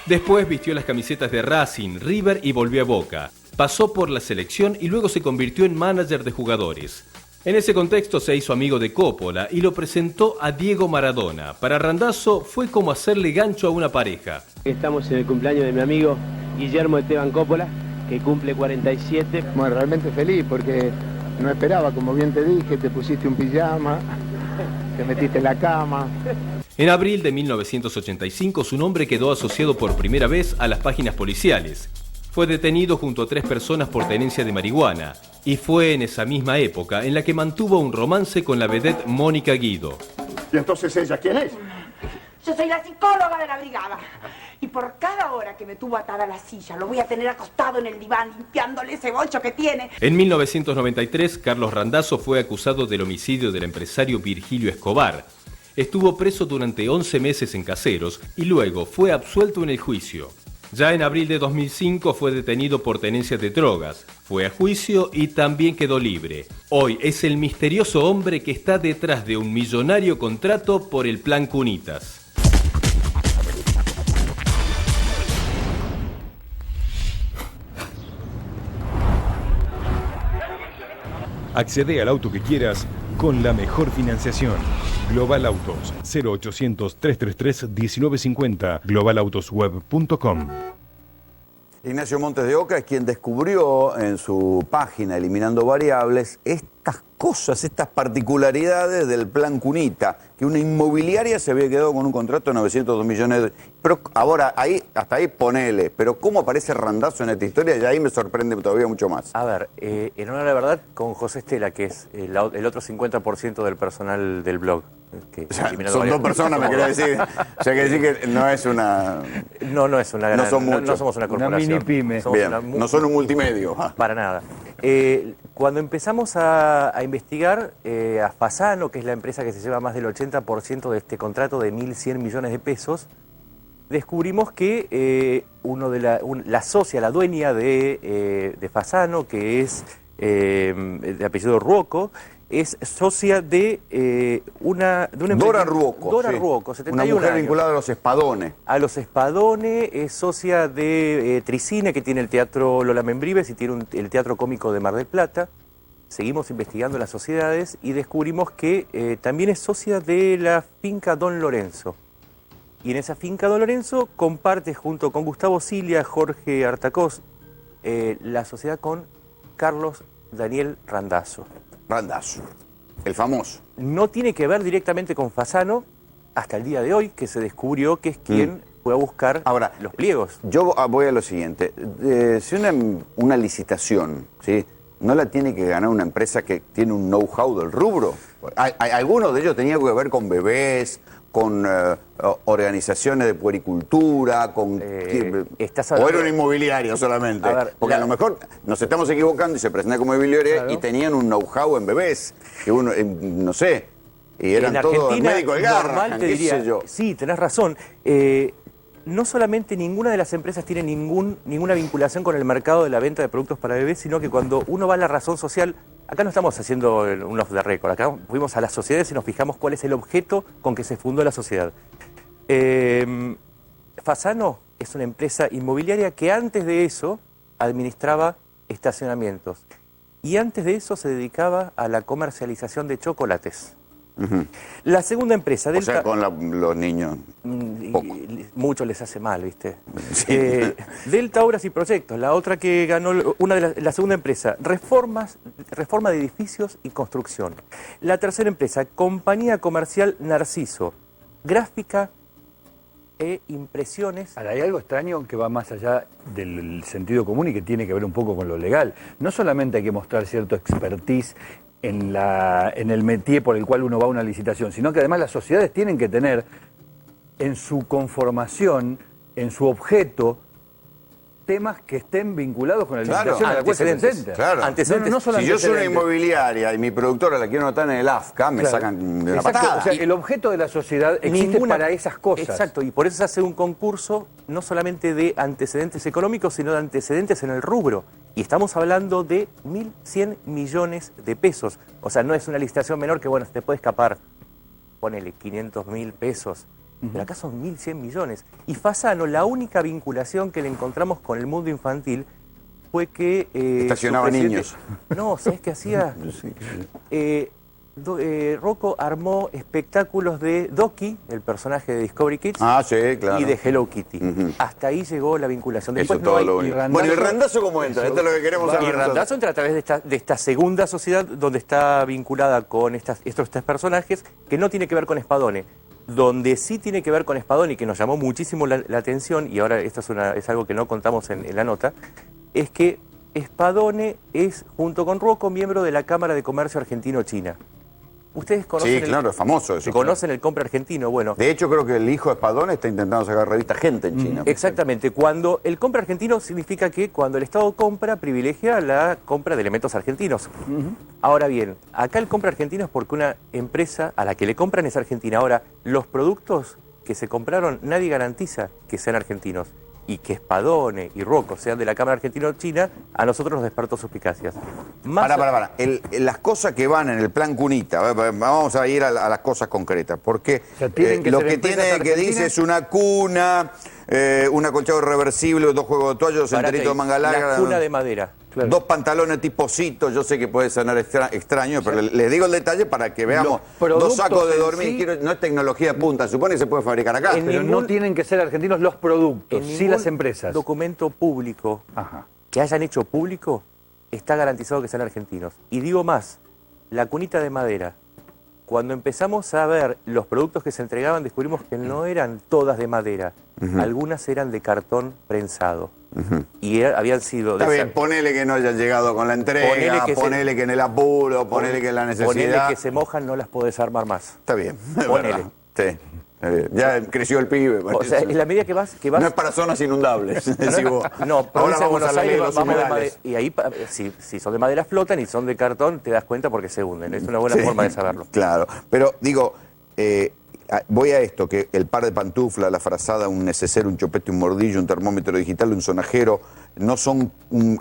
Después vistió las camisetas de Racing, River y volvió a Boca. Pasó por la selección y luego se convirtió en manager de jugadores. En ese contexto se hizo amigo de Coppola y lo presentó a Diego Maradona. Para Randazzo fue como hacerle gancho a una pareja. Estamos en el cumpleaños de mi amigo Guillermo Esteban Coppola, que cumple 47. Bueno, realmente feliz porque no esperaba, como bien te dije, te pusiste un pijama, te metiste en la cama. En abril de 1985 su nombre quedó asociado por primera vez a las páginas policiales. Fue detenido junto a 3 personas por tenencia de marihuana y fue en esa misma época en la que mantuvo un romance con la vedette Mónica Guido. ¿Y entonces ella quién es? Yo soy la psicóloga de la brigada y por cada hora que me tuvo atada a la silla lo voy a tener acostado en el diván limpiándole ese bocho que tiene. En 1993, Carlos Randazzo fue acusado del homicidio del empresario Virgilio Escobar. Estuvo preso durante 11 meses en Caseros y luego fue absuelto en el juicio. Ya en abril de 2005 fue detenido por tenencia de drogas, fue a juicio y también quedó libre. Hoy es el misterioso hombre que está detrás de un millonario contrato por el plan Cunitas. Accede al auto que quieras con la mejor financiación. Global Autos, 0800-333-1950, globalautosweb.com. Ignacio Montes de Oca es quien descubrió en su página Eliminando Variables estas cosas, estas particularidades del plan Cunita, que una inmobiliaria se había quedado con un contrato de 902 millones de... Pero ahora, hasta ahí ponele, pero ¿cómo aparece Randazzo en esta historia? Y ahí me sorprende todavía mucho más. A ver, en honor a la verdad, con José Estela, que es el otro 50% del personal del blog. Que o sea, son dos personas, me quiere decir. O sea, quiere decir que no es una... No es una gran... No son muchos. No somos una corporación. Una mini pyme. Bien, no son un multimedio. Para nada. Cuando empezamos a investigar a Fasano, que es la empresa que se lleva más del 80% de este contrato de 1.100 millones de pesos, descubrimos que la socia, la dueña de Fasano, que es de apellido Ruoco, es socia de una Dora Ruoco. Dora sí. Ruoco, 71 una mujer años. vinculada a los Espadones. A los Espadones, es socia de Tricine, que tiene el Teatro Lola Membrives y tiene el Teatro Cómico de Mar del Plata. Seguimos investigando las sociedades y descubrimos que también es socia de la finca Don Lorenzo. Y en esa finca Don Lorenzo comparte junto con Gustavo Cilia, Jorge Artacós, la sociedad con Carlos Daniel Randazzo. Randazzo, el famoso. No tiene que ver directamente con Fasano hasta el día de hoy, que se descubrió que es quien fue a buscar los pliegos. Yo voy a lo siguiente. Si una licitación, ¿sí?, no la tiene que ganar una empresa que tiene un know-how del rubro. Algunos de ellos tenían que ver con bebés, con organizaciones de puericultura, con... o era una inmobiliaria solamente. Porque a lo mejor nos estamos equivocando y se presenta como inmobiliaria y tenían un know-how en bebés, que uno, no sé, y eran todos médicos de garra, te diría, sí, tenés razón. No solamente ninguna de las empresas tiene ninguna vinculación con el mercado de la venta de productos para bebés, sino que cuando uno va a la razón social, acá no estamos haciendo un off the record, acá fuimos a las sociedades y nos fijamos cuál es el objeto con que se fundó la sociedad. Fasano es una empresa inmobiliaria que antes de eso administraba estacionamientos y antes de eso se dedicaba a la comercialización de chocolates. La segunda empresa... O sea, con los niños... Mucho les hace mal, ¿viste? Sí. Delta Obras y Proyectos, la otra que ganó, la segunda empresa, reforma de edificios y construcción. La tercera empresa, Compañía Comercial Narciso, gráfica e impresiones. Ahora, hay algo extraño que va más allá del sentido común y que tiene que ver un poco con lo legal. No solamente hay que mostrar cierto expertise en el métier por el cual uno va a una licitación, sino que además las sociedades tienen que tener en su conformación, en su objeto, temas que estén vinculados con la licitación a la cual se presenta. Claro. No si yo soy una inmobiliaria y mi productora la quiero anotar en el AFCA, me sacan de la patada. O sea, el objeto de la sociedad existe para esas cosas. Exacto, y por eso se hace un concurso no solamente de antecedentes económicos, sino de antecedentes en el rubro. Y estamos hablando de 1.100 millones de pesos. O sea, no es una licitación menor que, bueno, se te puede escapar, ponele 500.000 pesos. Pero acá son 1.100 millones. Y Fasano, la única vinculación que le encontramos con el mundo infantil fue que... estacionaba niños. No, ¿sabes qué hacía? Rocco armó espectáculos de Doki, el personaje de Discovery Kids, sí, claro, y de Hello Kitty. Hasta ahí llegó la vinculación. Eso es todo lo único. Bueno, ¿y Randazzo cómo entra? Esto es lo que queremos saber. Y Randazzo entra a través de esta segunda sociedad donde está vinculada con estos tres personajes, que no tiene que ver con Spadone. Donde sí tiene que ver con Spadone y que nos llamó muchísimo la atención, y ahora esto es algo que no contamos en la nota, es que Spadone es, junto con Ruoco, miembro de la Cámara de Comercio Argentino-China. Ustedes conocen, sí, claro, es famoso eso. Conocen el Compra Argentino, bueno. De hecho, creo que el hijo de Spadone está intentando sacar revista Gente en China. Exactamente. Cuando el Compra Argentino significa que cuando el Estado compra, privilegia la compra de elementos argentinos. Ahora bien, acá el Compra Argentino es porque una empresa a la que le compran es argentina. Ahora, los productos que se compraron, nadie garantiza que sean argentinos. Y que Spadone y Ruoco sean de la Cámara Argentino-China, a nosotros nos despertó suspicacias. Para. Las cosas que van en el plan Cunita, vamos a ir a las cosas concretas, porque lo que tiene que dice es una cuna, un acolchado reversible, 2 juegos de toallas, 2 enteritos de manga larga. La cuna de madera. Claro. 2 pantalones tipocito, yo sé que puede sonar extraño, pero les digo el detalle para que veamos. 2 sacos de dormir, no es tecnología punta, supone que se puede fabricar acá. Pero no tienen que ser argentinos los productos, sí las empresas. Documento público que hayan hecho público está garantizado que sean argentinos. Y digo más, la cunita de madera. Cuando empezamos a ver los productos que se entregaban, descubrimos que no eran todas de madera. Algunas eran de cartón prensado. Y habían sido... Está bien, ponele que no hayan llegado con la entrega, ponele que en el apuro, ponele que en la necesidad... Ponele que se mojan, no las podés armar más. Está bien, ponele. Sí. Ya creció el pibe. O sea, en la medida que vas... No es para zonas inundables. No, ahora vamos a la ley de los humedales. Y ahí, si son de madera flotan y son de cartón, te das cuenta porque se hunden. Es una buena forma de saberlo. Claro, pero digo, voy a esto, que el par de pantuflas, la frazada, un neceser, un chopete, un mordillo, un termómetro digital, un sonajero, no son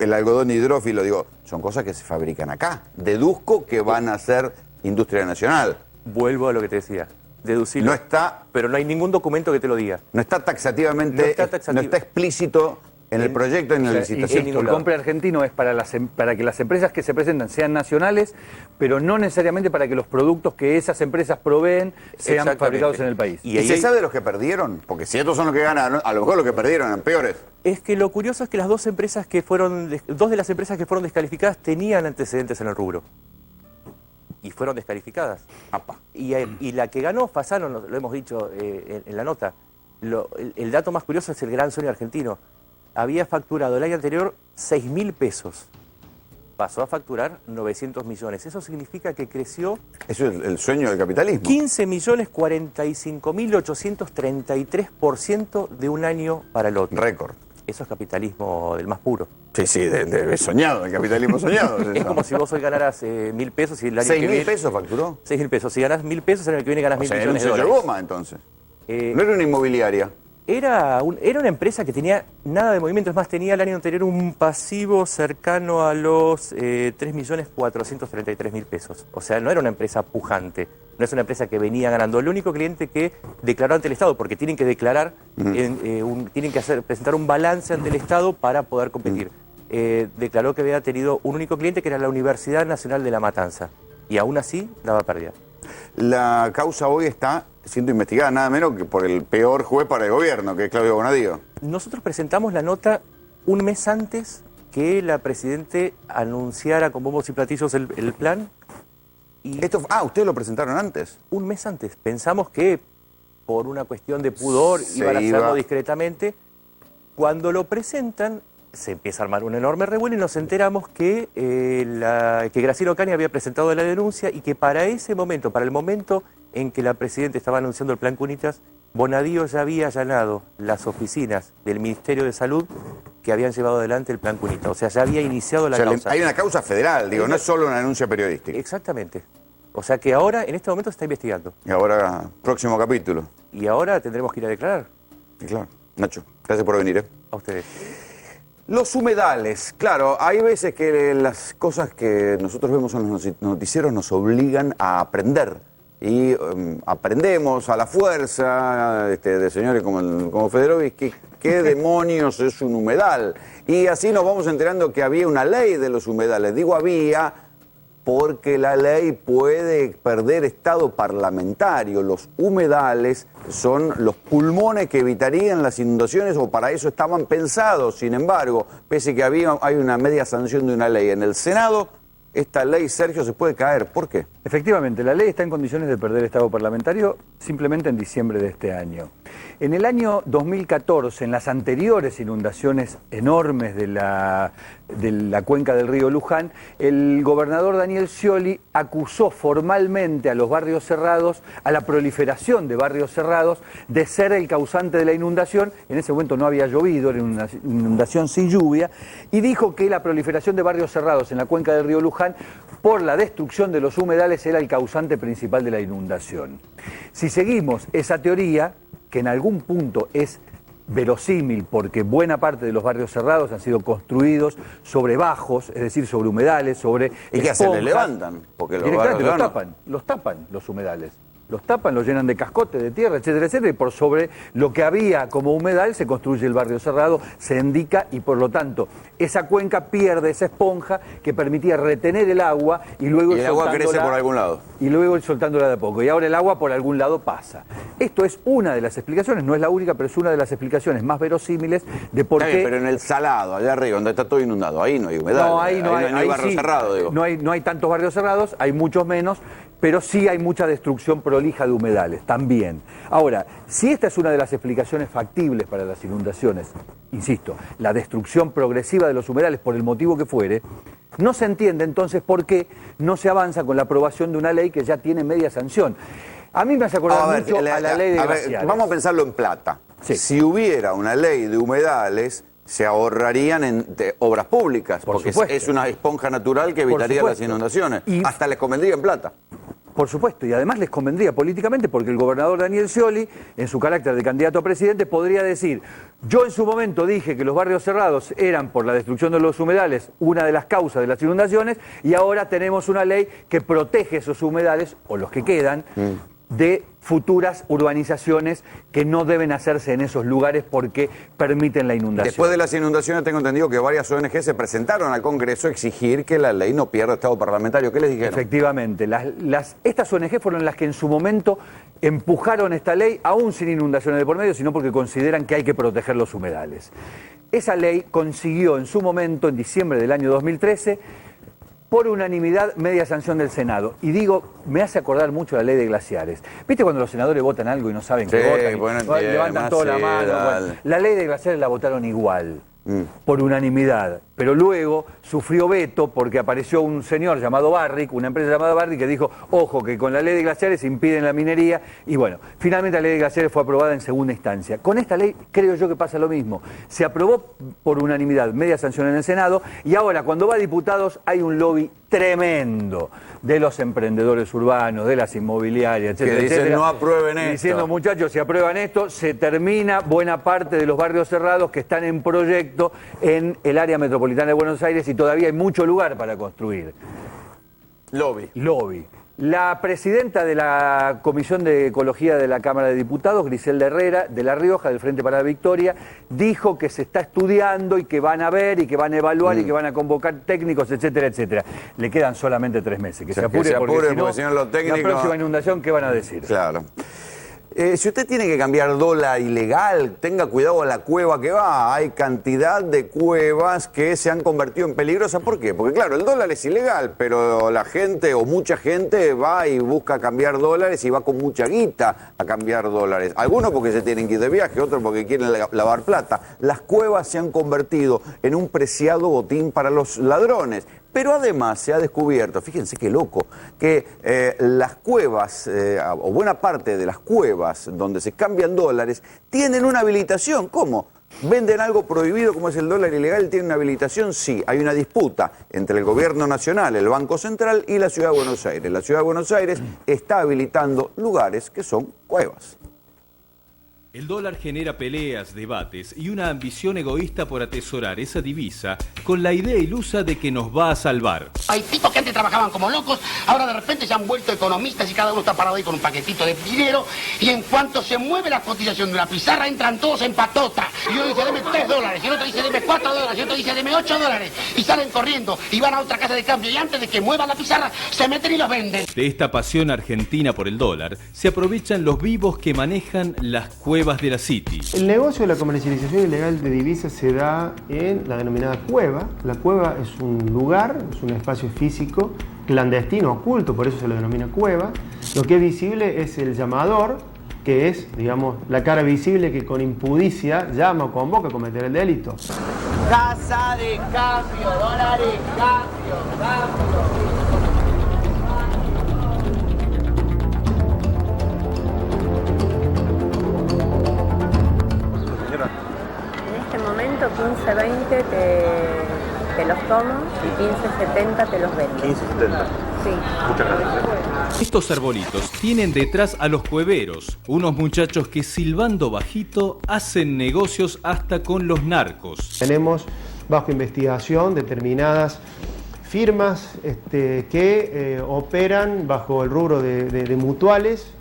el algodón hidrófilo, digo, son cosas que se fabrican acá. Deduzco que van a ser industria nacional. Vuelvo a lo que te decía. Deducirlo. No está... Pero no hay ningún documento que te lo diga. No está taxativamente... No está explícito en el proyecto, en la licitación. El compre argentino es para que las empresas que se presentan sean nacionales, pero no necesariamente para que los productos que esas empresas proveen sean fabricados en el país. ¿Y se sabe de los que perdieron? Porque si estos son los que ganaron, a lo mejor los que perdieron eran peores. Es que lo curioso es que las dos de las empresas que fueron descalificadas tenían antecedentes en el rubro. Y fueron descalificadas. Y la que ganó, Fasano, lo hemos dicho en la nota, el dato más curioso es el Gran Sony argentino. Había facturado el año anterior 6.000 pesos. Pasó a facturar 900 millones. Eso significa que creció... Eso es el sueño del capitalismo. 15.045.833% de un año para el otro. Récord. Eso es capitalismo del más puro. Sí, soñado, el capitalismo soñado. Es como si vos hoy ganaras 1.000 pesos y el año que viene... ¿6.000 pesos facturó? 6.000 pesos. Si ganás 1.000 pesos, en el que viene ganas 1.000 millones de dólares. O sea, Goma, entonces. No era una inmobiliaria. Era una empresa que tenía nada de movimiento. Es más, tenía el año anterior un pasivo cercano a los 3.433.000 pesos. O sea, no era una empresa pujante. No es una empresa que venía ganando. El único cliente que declaró ante el Estado, porque tienen que declarar, tienen que presentar un balance ante el Estado para poder competir. Declaró que había tenido un único cliente, que era la Universidad Nacional de La Matanza. Y aún así daba pérdida. La causa hoy está siendo investigada nada menos que por el peor juez para el gobierno, que es Claudio Bonadío. Nosotros presentamos la nota un mes antes que la Presidente anunciara con bombos y platillos el plan. Y ¿ustedes lo presentaron antes? Un mes antes. Pensamos que por una cuestión de pudor iban a hacerlo discretamente. Cuando lo presentan, se empieza a armar un enorme revuelo y nos enteramos que Graciela Ocaña había presentado la denuncia y que para ese momento, para el momento en que la Presidenta estaba anunciando el plan Cunitas, Bonadío ya había allanado las oficinas del Ministerio de Salud que habían llevado adelante el plan Cunitas. O sea, ya había iniciado la causa. Hay una causa federal, digo, no es solo una denuncia periodística. Exactamente. O sea que ahora, en este momento, se está investigando. Y ahora, próximo capítulo. Y ahora tendremos que ir a declarar. Y claro. Nacho, gracias por venir. A ustedes. Los humedales, claro, hay veces que las cosas que nosotros vemos en los noticieros nos obligan a aprender. Y aprendemos a la fuerza de señores como Federovich, ¿qué demonios es un humedal? Y así nos vamos enterando que había una ley de los humedales. Digo había porque la ley puede perder estado parlamentario. Los humedales son los pulmones que evitarían las inundaciones, o para eso estaban pensados. Sin embargo, pese que hay una media sanción de una ley en el Senado, esta ley, Sergio, se puede caer. ¿Por qué? Efectivamente, la ley está en condiciones de perder estado parlamentario simplemente en diciembre de este año. En el año 2014, en las anteriores inundaciones enormes de la cuenca del río Luján, el gobernador Daniel Scioli acusó formalmente a los barrios cerrados, a la proliferación de barrios cerrados, de ser el causante de la inundación. En ese momento no había llovido, era una inundación sin lluvia, y dijo que la proliferación de barrios cerrados en la cuenca del río Luján, por la destrucción de los humedales, era el causante principal de la inundación. Si seguimos esa teoría, que en algún punto es verosímil porque buena parte de los barrios cerrados han sido construidos sobre bajos, es decir, sobre humedales, sobre ¿Y qué hacen? ¿Le levantan? Porque directamente los tapan los humedales. Los tapan, los llenan de cascote, de tierra, etcétera, etcétera, y por sobre lo que había como humedal se construye el barrio cerrado, se indica, y por lo tanto esa cuenca pierde esa esponja que permitía retener el agua y luego el agua crece por algún lado. Y luego ir soltándola de a poco. Y ahora el agua por algún lado pasa. Esto es una de las explicaciones, no es la única, pero es una de las explicaciones más verosímiles de por qué... Pero en el Salado, allá arriba, donde está todo inundado, ahí no hay humedad. No, ahí no hay barrio sí, cerrado, digo. No hay tantos barrios cerrados, hay muchos menos, pero sí hay mucha destrucción prolija de humedales, también. Ahora, si esta es una de las explicaciones factibles para las inundaciones, insisto, la destrucción progresiva de los humedales por el motivo que fuere, no se entiende entonces por qué no se avanza con la aprobación de una ley que ya tiene media sanción. A mí me hace acordar mucho a la ley de glaciares. Vamos a pensarlo en plata. Sí. Si hubiera una ley de humedales, se ahorrarían en obras públicas, porque es una esponja natural que evitaría las inundaciones. Y hasta les convendría en plata. Por supuesto, y además les convendría políticamente porque el gobernador Daniel Scioli, en su carácter de candidato a presidente, podría decir: yo en su momento dije que los barrios cerrados eran, por la destrucción de los humedales, una de las causas de las inundaciones, y ahora tenemos una ley que protege esos humedales, o los que quedan, de futuras urbanizaciones que no deben hacerse en esos lugares porque permiten la inundación. Después de las inundaciones tengo entendido que varias ONG se presentaron al Congreso a exigir que la ley no pierda estado parlamentario. ¿Qué les dijeron? Efectivamente, estas ONG fueron las que en su momento empujaron esta ley, aún sin inundaciones de por medio, sino porque consideran que hay que proteger los humedales. Esa ley consiguió en su momento, en diciembre del año 2013, por unanimidad, media sanción del Senado. Y digo, me hace acordar mucho la ley de glaciares. ¿Viste cuando los senadores votan algo y no saben qué votan? Bueno, levantan toda la mano. Bueno, la ley de glaciares la votaron igual, por unanimidad. Pero luego sufrió veto porque apareció un señor llamado Barrick, una empresa llamada Barrick, que dijo: ojo, que con la ley de glaciares impiden la minería. Y bueno, finalmente la ley de glaciares fue aprobada en segunda instancia. Con esta ley creo yo que pasa lo mismo. Se aprobó por unanimidad, media sanción en el Senado, y ahora cuando va a diputados hay un lobby tremendo de los emprendedores urbanos, de las inmobiliarias, etcétera, que dicen: etcétera, no aprueben esto. Diciendo: muchachos, si aprueban esto, se termina buena parte de los barrios cerrados que están en proyecto en el área metropolitana de Buenos Aires, y todavía hay mucho lugar para construir. Lobby. La presidenta de la Comisión de Ecología de la Cámara de Diputados, Griselda Herrera, de La Rioja, del Frente para la Victoria, dijo que se está estudiando y que van a ver y que van a evaluar y que van a convocar técnicos, etcétera, etcétera. Le quedan solamente 3 meses. Que se apure porque si no, los técnicos... La próxima inundación, ¿qué van a decir? Claro. Si usted tiene que cambiar dólar ilegal, tenga cuidado a la cueva que va. Hay cantidad de cuevas que se han convertido en peligrosas. ¿Por qué? Porque claro, el dólar es ilegal, pero la gente o mucha gente va y busca cambiar dólares y va con mucha guita a cambiar dólares. Algunos porque se tienen que ir de viaje, otros porque quieren lavar plata. Las cuevas se han convertido en un preciado botín para los ladrones. Pero además se ha descubierto, fíjense qué loco, que las cuevas, o buena parte de las cuevas donde se cambian dólares, tienen una habilitación. ¿Cómo? ¿Venden algo prohibido como es el dólar ilegal? ¿Tiene una habilitación? Sí. Hay una disputa entre el gobierno nacional, el Banco Central y la Ciudad de Buenos Aires. La Ciudad de Buenos Aires está habilitando lugares que son cuevas. El dólar genera peleas, debates y una ambición egoísta por atesorar esa divisa con la idea ilusa de que nos va a salvar. Hay tipos que antes trabajaban como locos, ahora de repente se han vuelto economistas y cada uno está parado ahí con un paquetito de dinero, y en cuanto se mueve la cotización de una pizarra entran todos en patota. Y uno dice: deme $3, y el otro dice: deme $4, y el otro dice: deme $8, y salen corriendo y van a otra casa de cambio, y antes de que muevan la pizarra se meten y los venden. De esta pasión argentina por el dólar se aprovechan los vivos que manejan las cuevas de la City. El negocio de la comercialización ilegal de divisas se da en la denominada cueva. La cueva es un lugar, es un espacio físico clandestino, oculto, por eso se lo denomina cueva. Lo que es visible es el llamador, que es, digamos, la cara visible que con impudicia llama o convoca a cometer el delito. Casa de cambio, dólares, cambio. En este momento 15-20 te los tomo y 15-70 te los vendo. 15-70. Sí. Muchas gracias. Estos arbolitos tienen detrás a los cueveros, unos muchachos que silbando bajito hacen negocios hasta con los narcos. Tenemos bajo investigación determinadas firmas que operan bajo el rubro de mutuales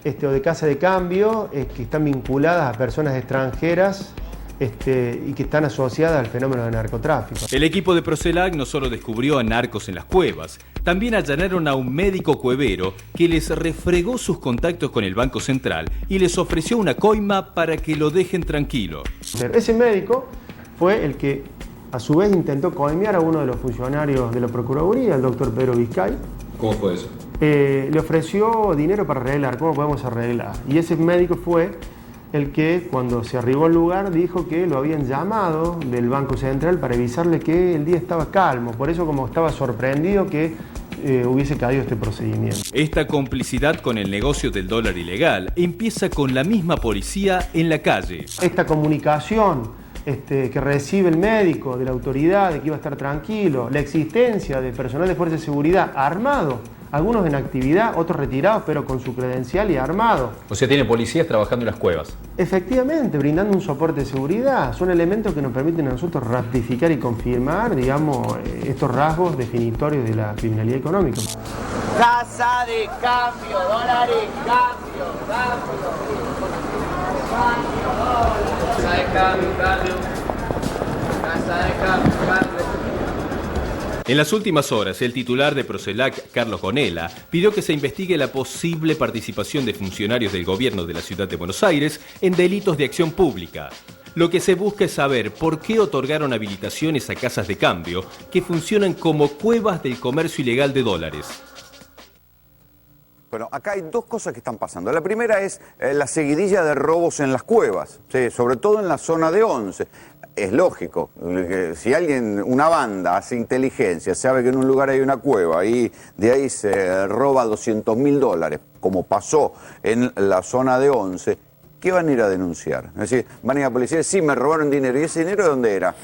o de casa de cambio que están vinculadas a personas extranjeras y que están asociadas al fenómeno del narcotráfico. El equipo de Procelac no solo descubrió a narcos en las cuevas, también allanaron a un médico cuevero que les refregó sus contactos con el Banco Central y les ofreció una coima para que lo dejen tranquilo. Pero ese médico fue el que a su vez intentó coimear a uno de los funcionarios de la Procuraduría, el doctor Pedro Vizcay. ¿Cómo fue eso? Le ofreció dinero para arreglar, ¿cómo podemos arreglar? Y ese médico fue el que, cuando se arribó al lugar, dijo que lo habían llamado del Banco Central para avisarle que el día estaba calmo. Por eso, como estaba sorprendido que hubiese caído este procedimiento. Esta complicidad con el negocio del dólar ilegal empieza con la misma policía en la calle. Esta comunicación que recibe el médico de la autoridad de que iba a estar tranquilo, la existencia de personal de fuerza de seguridad armado, algunos en actividad, otros retirados, pero con su credencial y armado. O sea, tiene policías trabajando en las cuevas. Efectivamente, brindando un soporte de seguridad. Son elementos que nos permiten a nosotros ratificar y confirmar, digamos, estos rasgos definitorios de la criminalidad económica. Casa de cambio, dólares, cambio. Casa de cambio. Casa de cambio. En las últimas horas, el titular de Procelac, Carlos Gonella, pidió que se investigue la posible participación de funcionarios del gobierno de la Ciudad de Buenos Aires en delitos de acción pública. Lo que se busca es saber por qué otorgaron habilitaciones a casas de cambio que funcionan como cuevas del comercio ilegal de dólares. Bueno, acá hay dos cosas que están pasando. La primera es la seguidilla de robos en las cuevas, ¿sí? Sobre todo en la zona de Once. Es lógico, si una banda hace inteligencia, sabe que en un lugar hay una cueva y de ahí se roba $200.000, como pasó en la zona de Once, ¿qué van a ir a denunciar? Es decir, van a ir a la policía y decir, sí, me robaron dinero. ¿Y ese dinero de dónde era?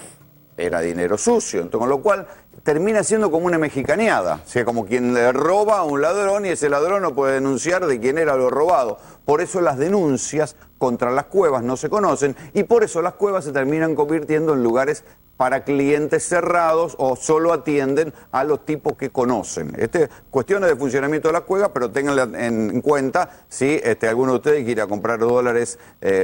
Era dinero sucio, entonces, con lo cual termina siendo como una mexicaneada, o sea, como quien le roba a un ladrón y ese ladrón no puede denunciar de quién era lo robado. Por eso las denuncias contra las cuevas no se conocen y por eso las cuevas se terminan convirtiendo en lugares para clientes cerrados o solo atienden a los tipos que conocen. Cuestiones de funcionamiento de las cuevas, pero tengan en cuenta si alguno de ustedes quiere ir a comprar dólares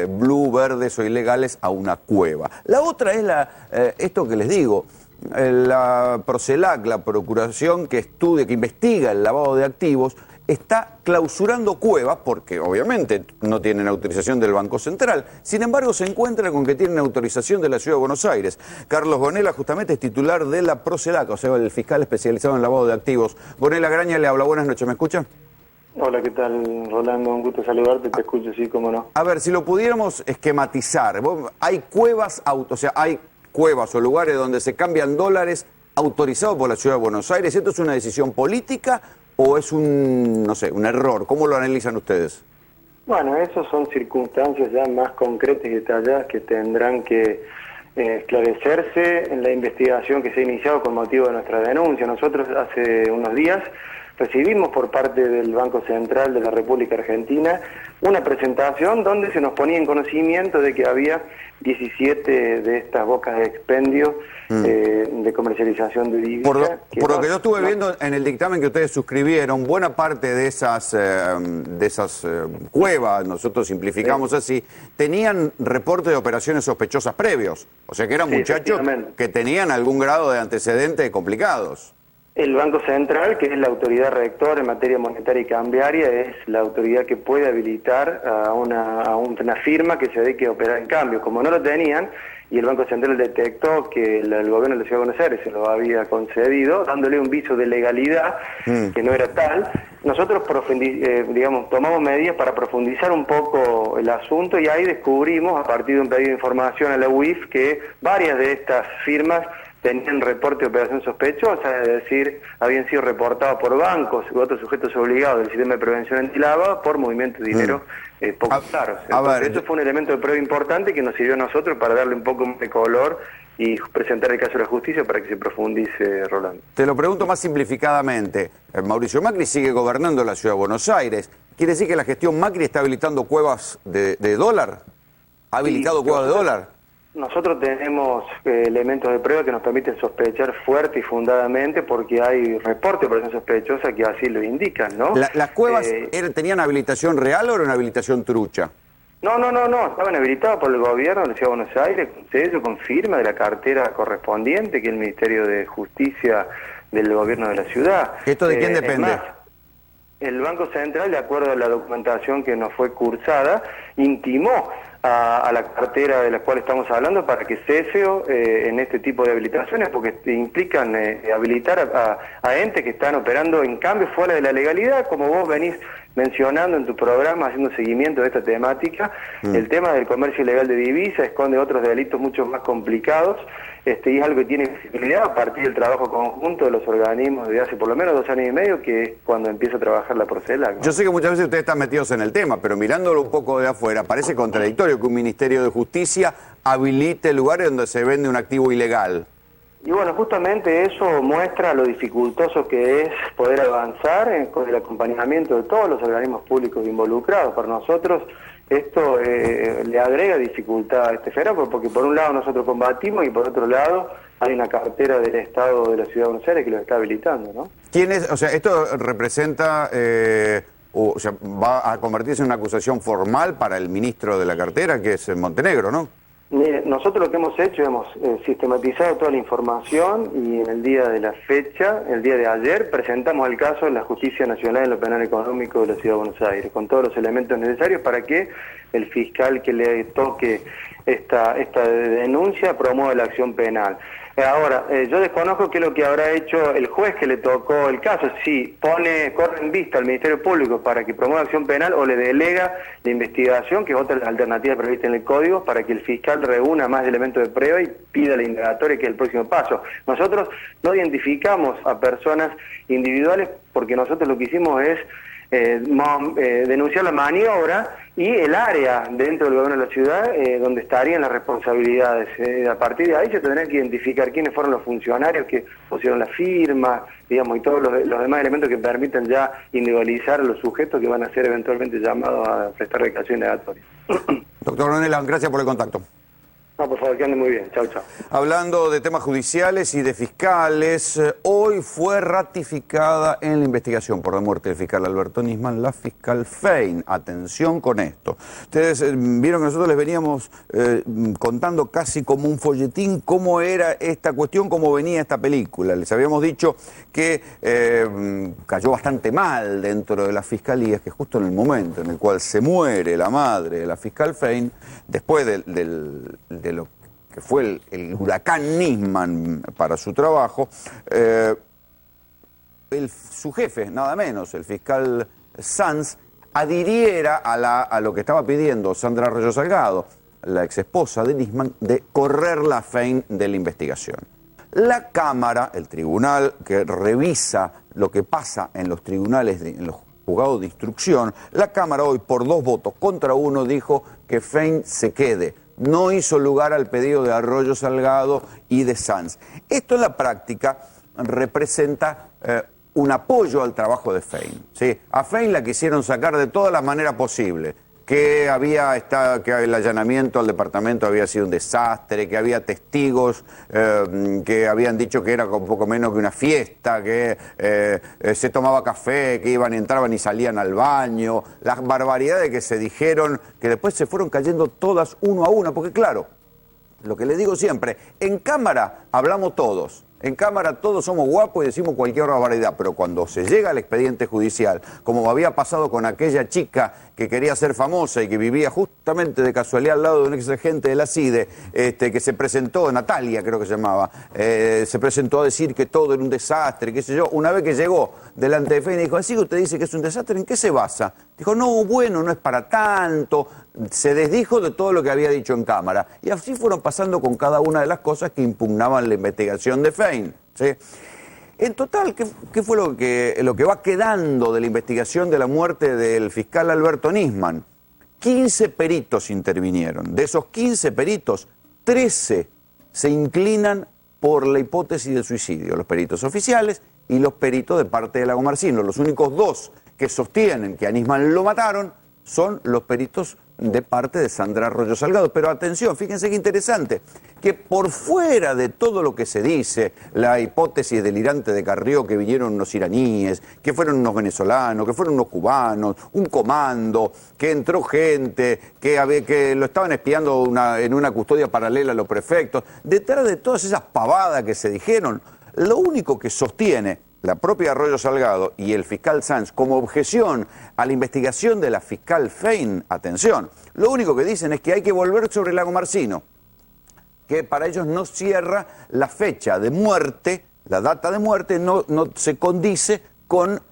blue, verdes o ilegales a una cueva. La otra es esto que les digo. La Procelac, la procuración que estudia, que investiga el lavado de activos, está clausurando cuevas porque obviamente no tienen autorización del Banco Central. Sin embargo, se encuentra con que tienen autorización de la Ciudad de Buenos Aires. Carlos Gonella justamente es titular de la Procelac, o sea, el fiscal especializado en lavado de activos. Gonella Graña le habla, buenas noches, ¿me escucha? Hola, ¿qué tal, Rolando? Un gusto saludarte, te escucho, sí, cómo no. A ver, si lo pudiéramos esquematizar, hay cuevas, o sea, hay cuevas o lugares donde se cambian dólares autorizados por la Ciudad de Buenos Aires. ¿Esto es una decisión política o es un error? ¿Cómo lo analizan ustedes? Bueno, esas son circunstancias ya más concretas y detalladas que tendrán que esclarecerse en la investigación que se ha iniciado con motivo de nuestra denuncia. Nosotros hace unos días recibimos por parte del Banco Central de la República Argentina una presentación donde se nos ponía en conocimiento de que había 17 de estas bocas de expendio de comercialización de divisas. Por lo que yo estuve viendo en el dictamen que ustedes suscribieron, buena parte de esas cuevas, nosotros simplificamos así, tenían reporte de operaciones sospechosas previos. O sea que eran muchachos que tenían algún grado de antecedentes complicados. El Banco Central, que es la autoridad rectora en materia monetaria y cambiaria, es la autoridad que puede habilitar a una firma que se dedique a operar en cambio. Como no lo tenían, y el Banco Central detectó que el gobierno de la Ciudad de Buenos Aires se lo había concedido, dándole un viso de legalidad que no era tal, nosotros tomamos medidas para profundizar un poco el asunto y ahí descubrimos, a partir de un pedido de información a la UIF, que varias de estas firmas tenían reporte de operación sospechosa, es decir, habían sido reportados por bancos u otros sujetos obligados del sistema de prevención antilavado por movimiento de dinero poco claros. Entonces, esto fue un elemento de prueba importante que nos sirvió a nosotros para darle un poco de color y presentar el caso a la justicia para que se profundice, Rolando. Te lo pregunto más simplificadamente. Mauricio Macri sigue gobernando la Ciudad de Buenos Aires. ¿Quiere decir que la gestión Macri está habilitando cuevas de dólar? ¿Ha habilitado cuevas de dólar? Nosotros tenemos elementos de prueba que nos permiten sospechar fuerte y fundadamente porque hay reportes de operación sospechosa que así lo indican, ¿no? ¿Las cuevas tenían habilitación real o era una habilitación trucha? No, estaban habilitados por el gobierno de la Ciudad de Buenos Aires, con sello, con firma de la cartera correspondiente, que es el Ministerio de Justicia del gobierno de la ciudad. ¿Esto de quién depende? Es más, el Banco Central, de acuerdo a la documentación que nos fue cursada, intimó a la cartera de la cual estamos hablando para que cese en este tipo de habilitaciones, porque implican habilitar a entes que están operando en cambio fuera de la legalidad, como vos venís mencionando en tu programa, haciendo seguimiento de esta temática. El tema del comercio ilegal de divisas esconde otros delitos mucho más complicados, y es algo que tiene visibilidad a partir del trabajo conjunto de los organismos de hace por lo menos 2 años y medio, que es cuando empieza a trabajar la Procelac, ¿no? Yo sé que muchas veces ustedes están metidos en el tema, pero mirándolo un poco de afuera, parece contradictorio que un Ministerio de Justicia habilite lugares donde se vende un activo ilegal. Y bueno, justamente eso muestra lo dificultoso que es poder avanzar con el acompañamiento de todos los organismos públicos involucrados. Para nosotros esto le agrega dificultad a este fenómeno, porque por un lado nosotros combatimos y por otro lado hay una cartera del Estado de la Ciudad de Buenos Aires que lo está habilitando, ¿no? ¿Quién es? O sea, esto representa, o sea, va a convertirse en una acusación formal para el ministro de la cartera, que es Montenegro, ¿no? Mire, nosotros lo que hemos hecho, hemos sistematizado toda la información y en el día de la fecha, el día de ayer, presentamos el caso en la Justicia Nacional en lo Penal Económico de la Ciudad de Buenos Aires, con todos los elementos necesarios para que el fiscal que le toque esta denuncia promueva la acción penal. Ahora, yo desconozco qué es lo que habrá hecho el juez que le tocó el caso, si corre en vista al Ministerio Público para que promueva acción penal o le delega la investigación, que es otra alternativa prevista en el Código, para que el fiscal reúna más elementos de prueba y pida la indagatoria, que es el próximo paso. Nosotros no identificamos a personas individuales porque nosotros lo que hicimos es denunciar la maniobra y el área dentro del gobierno de la ciudad donde estarían las responsabilidades. A partir de ahí se tendrán que identificar quiénes fueron los funcionarios que pusieron la firma, digamos, y todos los demás elementos que permitan ya individualizar a los sujetos que van a ser eventualmente llamados a prestar declaración indagatoria. Doctor Ronela, gracias por el contacto. No, por favor, que ande muy bien. Chau, chau. Hablando de temas judiciales y de fiscales, hoy fue ratificada en la investigación por la muerte del fiscal Alberto Nisman la fiscal Fein. Atención con esto. Ustedes vieron que nosotros les veníamos contando casi como un folletín cómo era esta cuestión, cómo venía esta película. Les habíamos dicho que cayó bastante mal dentro de las fiscalías, que justo en el momento en el cual se muere la madre de la fiscal Fein, después de lo que fue el huracán Nisman para su trabajo, su jefe, nada menos, el fiscal Sanz, adhiriera a lo que estaba pidiendo Sandra Arroyo Salgado, la exesposa de Nisman, de correr la Fein de la investigación. La Cámara, el tribunal que revisa lo que pasa en los tribunales, en los juzgados de instrucción, la Cámara hoy por 2 votos contra 1 dijo que Fein se quede. No hizo lugar al pedido de Arroyo Salgado y de Sanz. Esto en la práctica representa un apoyo al trabajo de Fein, ¿sí? A Fein la quisieron sacar de todas las maneras posibles. Que el allanamiento al departamento había sido un desastre, que había testigos que habían dicho que era un poco menos que una fiesta, que se tomaba café, que iban, entraban y salían al baño, las barbaridades que se dijeron, que después se fueron cayendo todas uno a uno, porque claro, lo que les digo siempre, en cámara hablamos todos. En cámara todos somos guapos y decimos cualquier barbaridad, pero cuando se llega al expediente judicial, como había pasado con aquella chica que quería ser famosa y que vivía justamente de casualidad al lado de un ex agente de la CIDE, que se presentó, Natalia creo que se llamaba, se presentó a decir que todo era un desastre, qué sé yo. Una vez que llegó delante de Fein y dijo, así que usted dice que es un desastre, ¿en qué se basa? Dijo, no, bueno, no es para tanto. Se desdijo de todo lo que había dicho en cámara. Y así fueron pasando con cada una de las cosas que impugnaban la investigación de Fein, ¿sí? En total, ¿qué fue lo que va quedando de la investigación de la muerte del fiscal Alberto Nisman? 15 peritos intervinieron. De esos 15 peritos, 13 se inclinan por la hipótesis del suicidio. Los peritos oficiales y los peritos de parte de Lagomarsino. Los únicos 2 que sostienen que a Nisman lo mataron son los peritos de parte de Sandra Arroyo Salgado. Pero atención, fíjense qué interesante, que por fuera de todo lo que se dice, la hipótesis delirante de Carrió, que vinieron unos iraníes, que fueron unos venezolanos, que fueron unos cubanos, un comando, que entró gente, que lo estaban espiando en una custodia paralela a los prefectos, detrás de todas esas pavadas que se dijeron, lo único que sostiene la propia Arroyo Salgado y el fiscal Sanz como objeción a la investigación de la fiscal Fein, atención, lo único que dicen es que hay que volver sobre Lagomarsino, que para ellos no cierra la fecha de muerte, la data de muerte no se condice con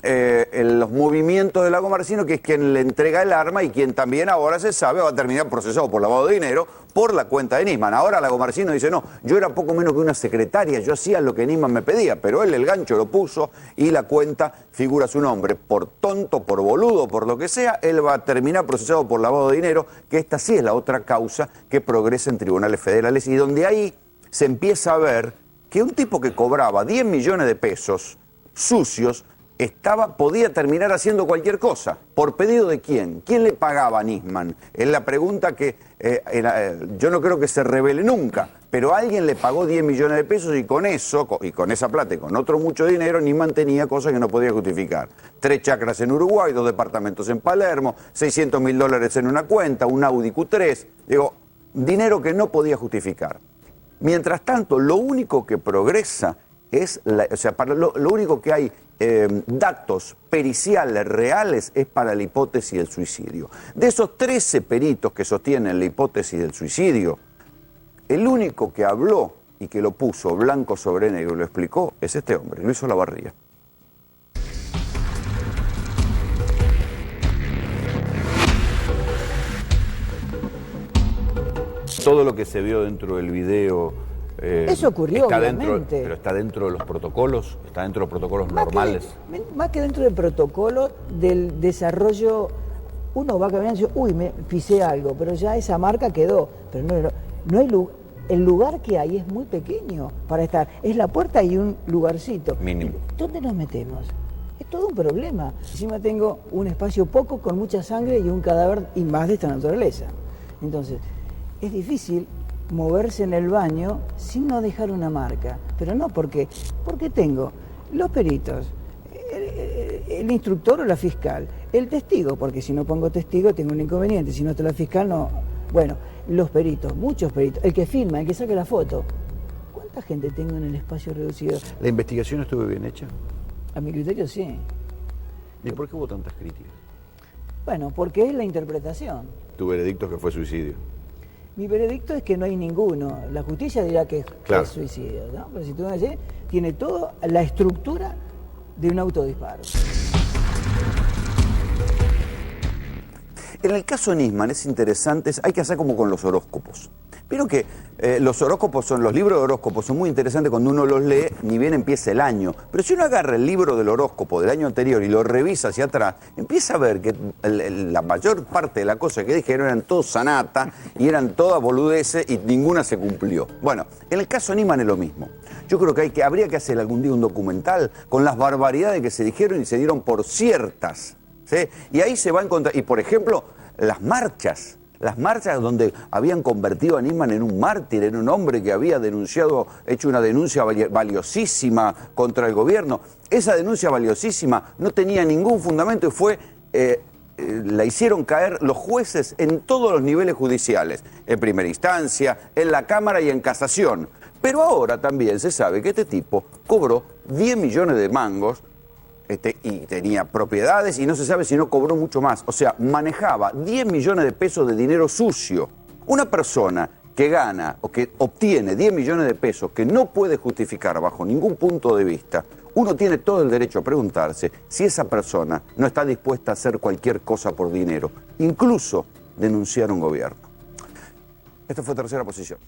los movimientos de Lagomarsino, que es quien le entrega el arma y quien también ahora se sabe va a terminar procesado por lavado de dinero por la cuenta de Nisman. Ahora Lagomarsino dice, no, yo era poco menos que una secretaria, yo hacía lo que Nisman me pedía, pero él el gancho lo puso y la cuenta figura su nombre. Por tonto, por boludo, por lo que sea, él va a terminar procesado por lavado de dinero, que esta sí es la otra causa que progresa en tribunales federales y donde ahí se empieza a ver que un tipo que cobraba 10 millones de pesos sucios podía terminar haciendo cualquier cosa. ¿Por pedido de quién? ¿Quién le pagaba a Nisman? Es la pregunta que yo no creo que se revele nunca, pero alguien le pagó 10 millones de pesos y con eso, y con esa plata y con otro mucho dinero, Nisman tenía cosas que no podía justificar. 3 chacras en Uruguay, 2 departamentos en Palermo, $600.000 en una cuenta, un Audi Q3, digo, dinero que no podía justificar. Mientras tanto, lo único que progresa es, lo único que hay datos periciales reales es para la hipótesis del suicidio. De esos 13 peritos que sostienen la hipótesis del suicidio, el único que habló y que lo puso blanco sobre negro y lo explicó es este hombre, Luis Olavarría. Todo lo que se vio dentro del video eso ocurrió, está obviamente. Pero está dentro de los protocolos, está dentro de los protocolos normales. Más que dentro del protocolo del desarrollo, uno va caminando y dice, uy, me pisé algo, pero ya esa marca quedó. Pero no hay lugar. El lugar que hay es muy pequeño para estar. Es la puerta y un lugarcito. Mínimo. ¿Dónde nos metemos? Es todo un problema. Encima tengo un espacio poco con mucha sangre y un cadáver y más de esta naturaleza. Entonces, es difícil moverse en el baño sin no dejar una marca. Pero no, porque tengo los peritos, el instructor o la fiscal, el testigo, porque si no pongo testigo tengo un inconveniente, si no está la fiscal no. Bueno, los peritos, muchos peritos, el que filma, el que saque la foto. ¿Cuánta gente tengo en el espacio reducido? ¿La investigación estuvo bien hecha? A mi criterio sí. ¿Y por qué hubo tantas críticas? Bueno, porque es la interpretación. Tu veredicto es que fue suicidio. Mi veredicto es que no hay ninguno. La justicia dirá que claro, es suicidio, ¿no? Pero si tú me decís, tiene toda la estructura de un autodisparo. En el caso de Nisman es interesante, hay que hacer como con los horóscopos. Pero que los horóscopos los libros de horóscopos son muy interesantes cuando uno los lee, ni bien empieza el año. Pero si uno agarra el libro del horóscopo del año anterior y lo revisa hacia atrás, empieza a ver que la mayor parte de las cosas que dijeron eran todas sanata y eran todas boludeces y ninguna se cumplió. Bueno, en el caso de Nisman es lo mismo. Yo creo que habría que hacer algún día un documental con las barbaridades que se dijeron y se dieron por ciertas, ¿sí? Y ahí se va a encontrar, y por ejemplo, las marchas donde habían convertido a Nisman en un mártir, en un hombre que había hecho una denuncia valiosísima contra el gobierno. Esa denuncia valiosísima no tenía ningún fundamento y la hicieron caer los jueces en todos los niveles judiciales, en primera instancia, en la Cámara y en casación. Pero ahora también se sabe que este tipo cobró 10 millones de mangos y tenía propiedades y no se sabe si no cobró mucho más. O sea, manejaba 10 millones de pesos de dinero sucio. Una persona que gana o que obtiene 10 millones de pesos que no puede justificar bajo ningún punto de vista, uno tiene todo el derecho a preguntarse si esa persona no está dispuesta a hacer cualquier cosa por dinero, incluso denunciar un gobierno. Esto fue Tercera Posición.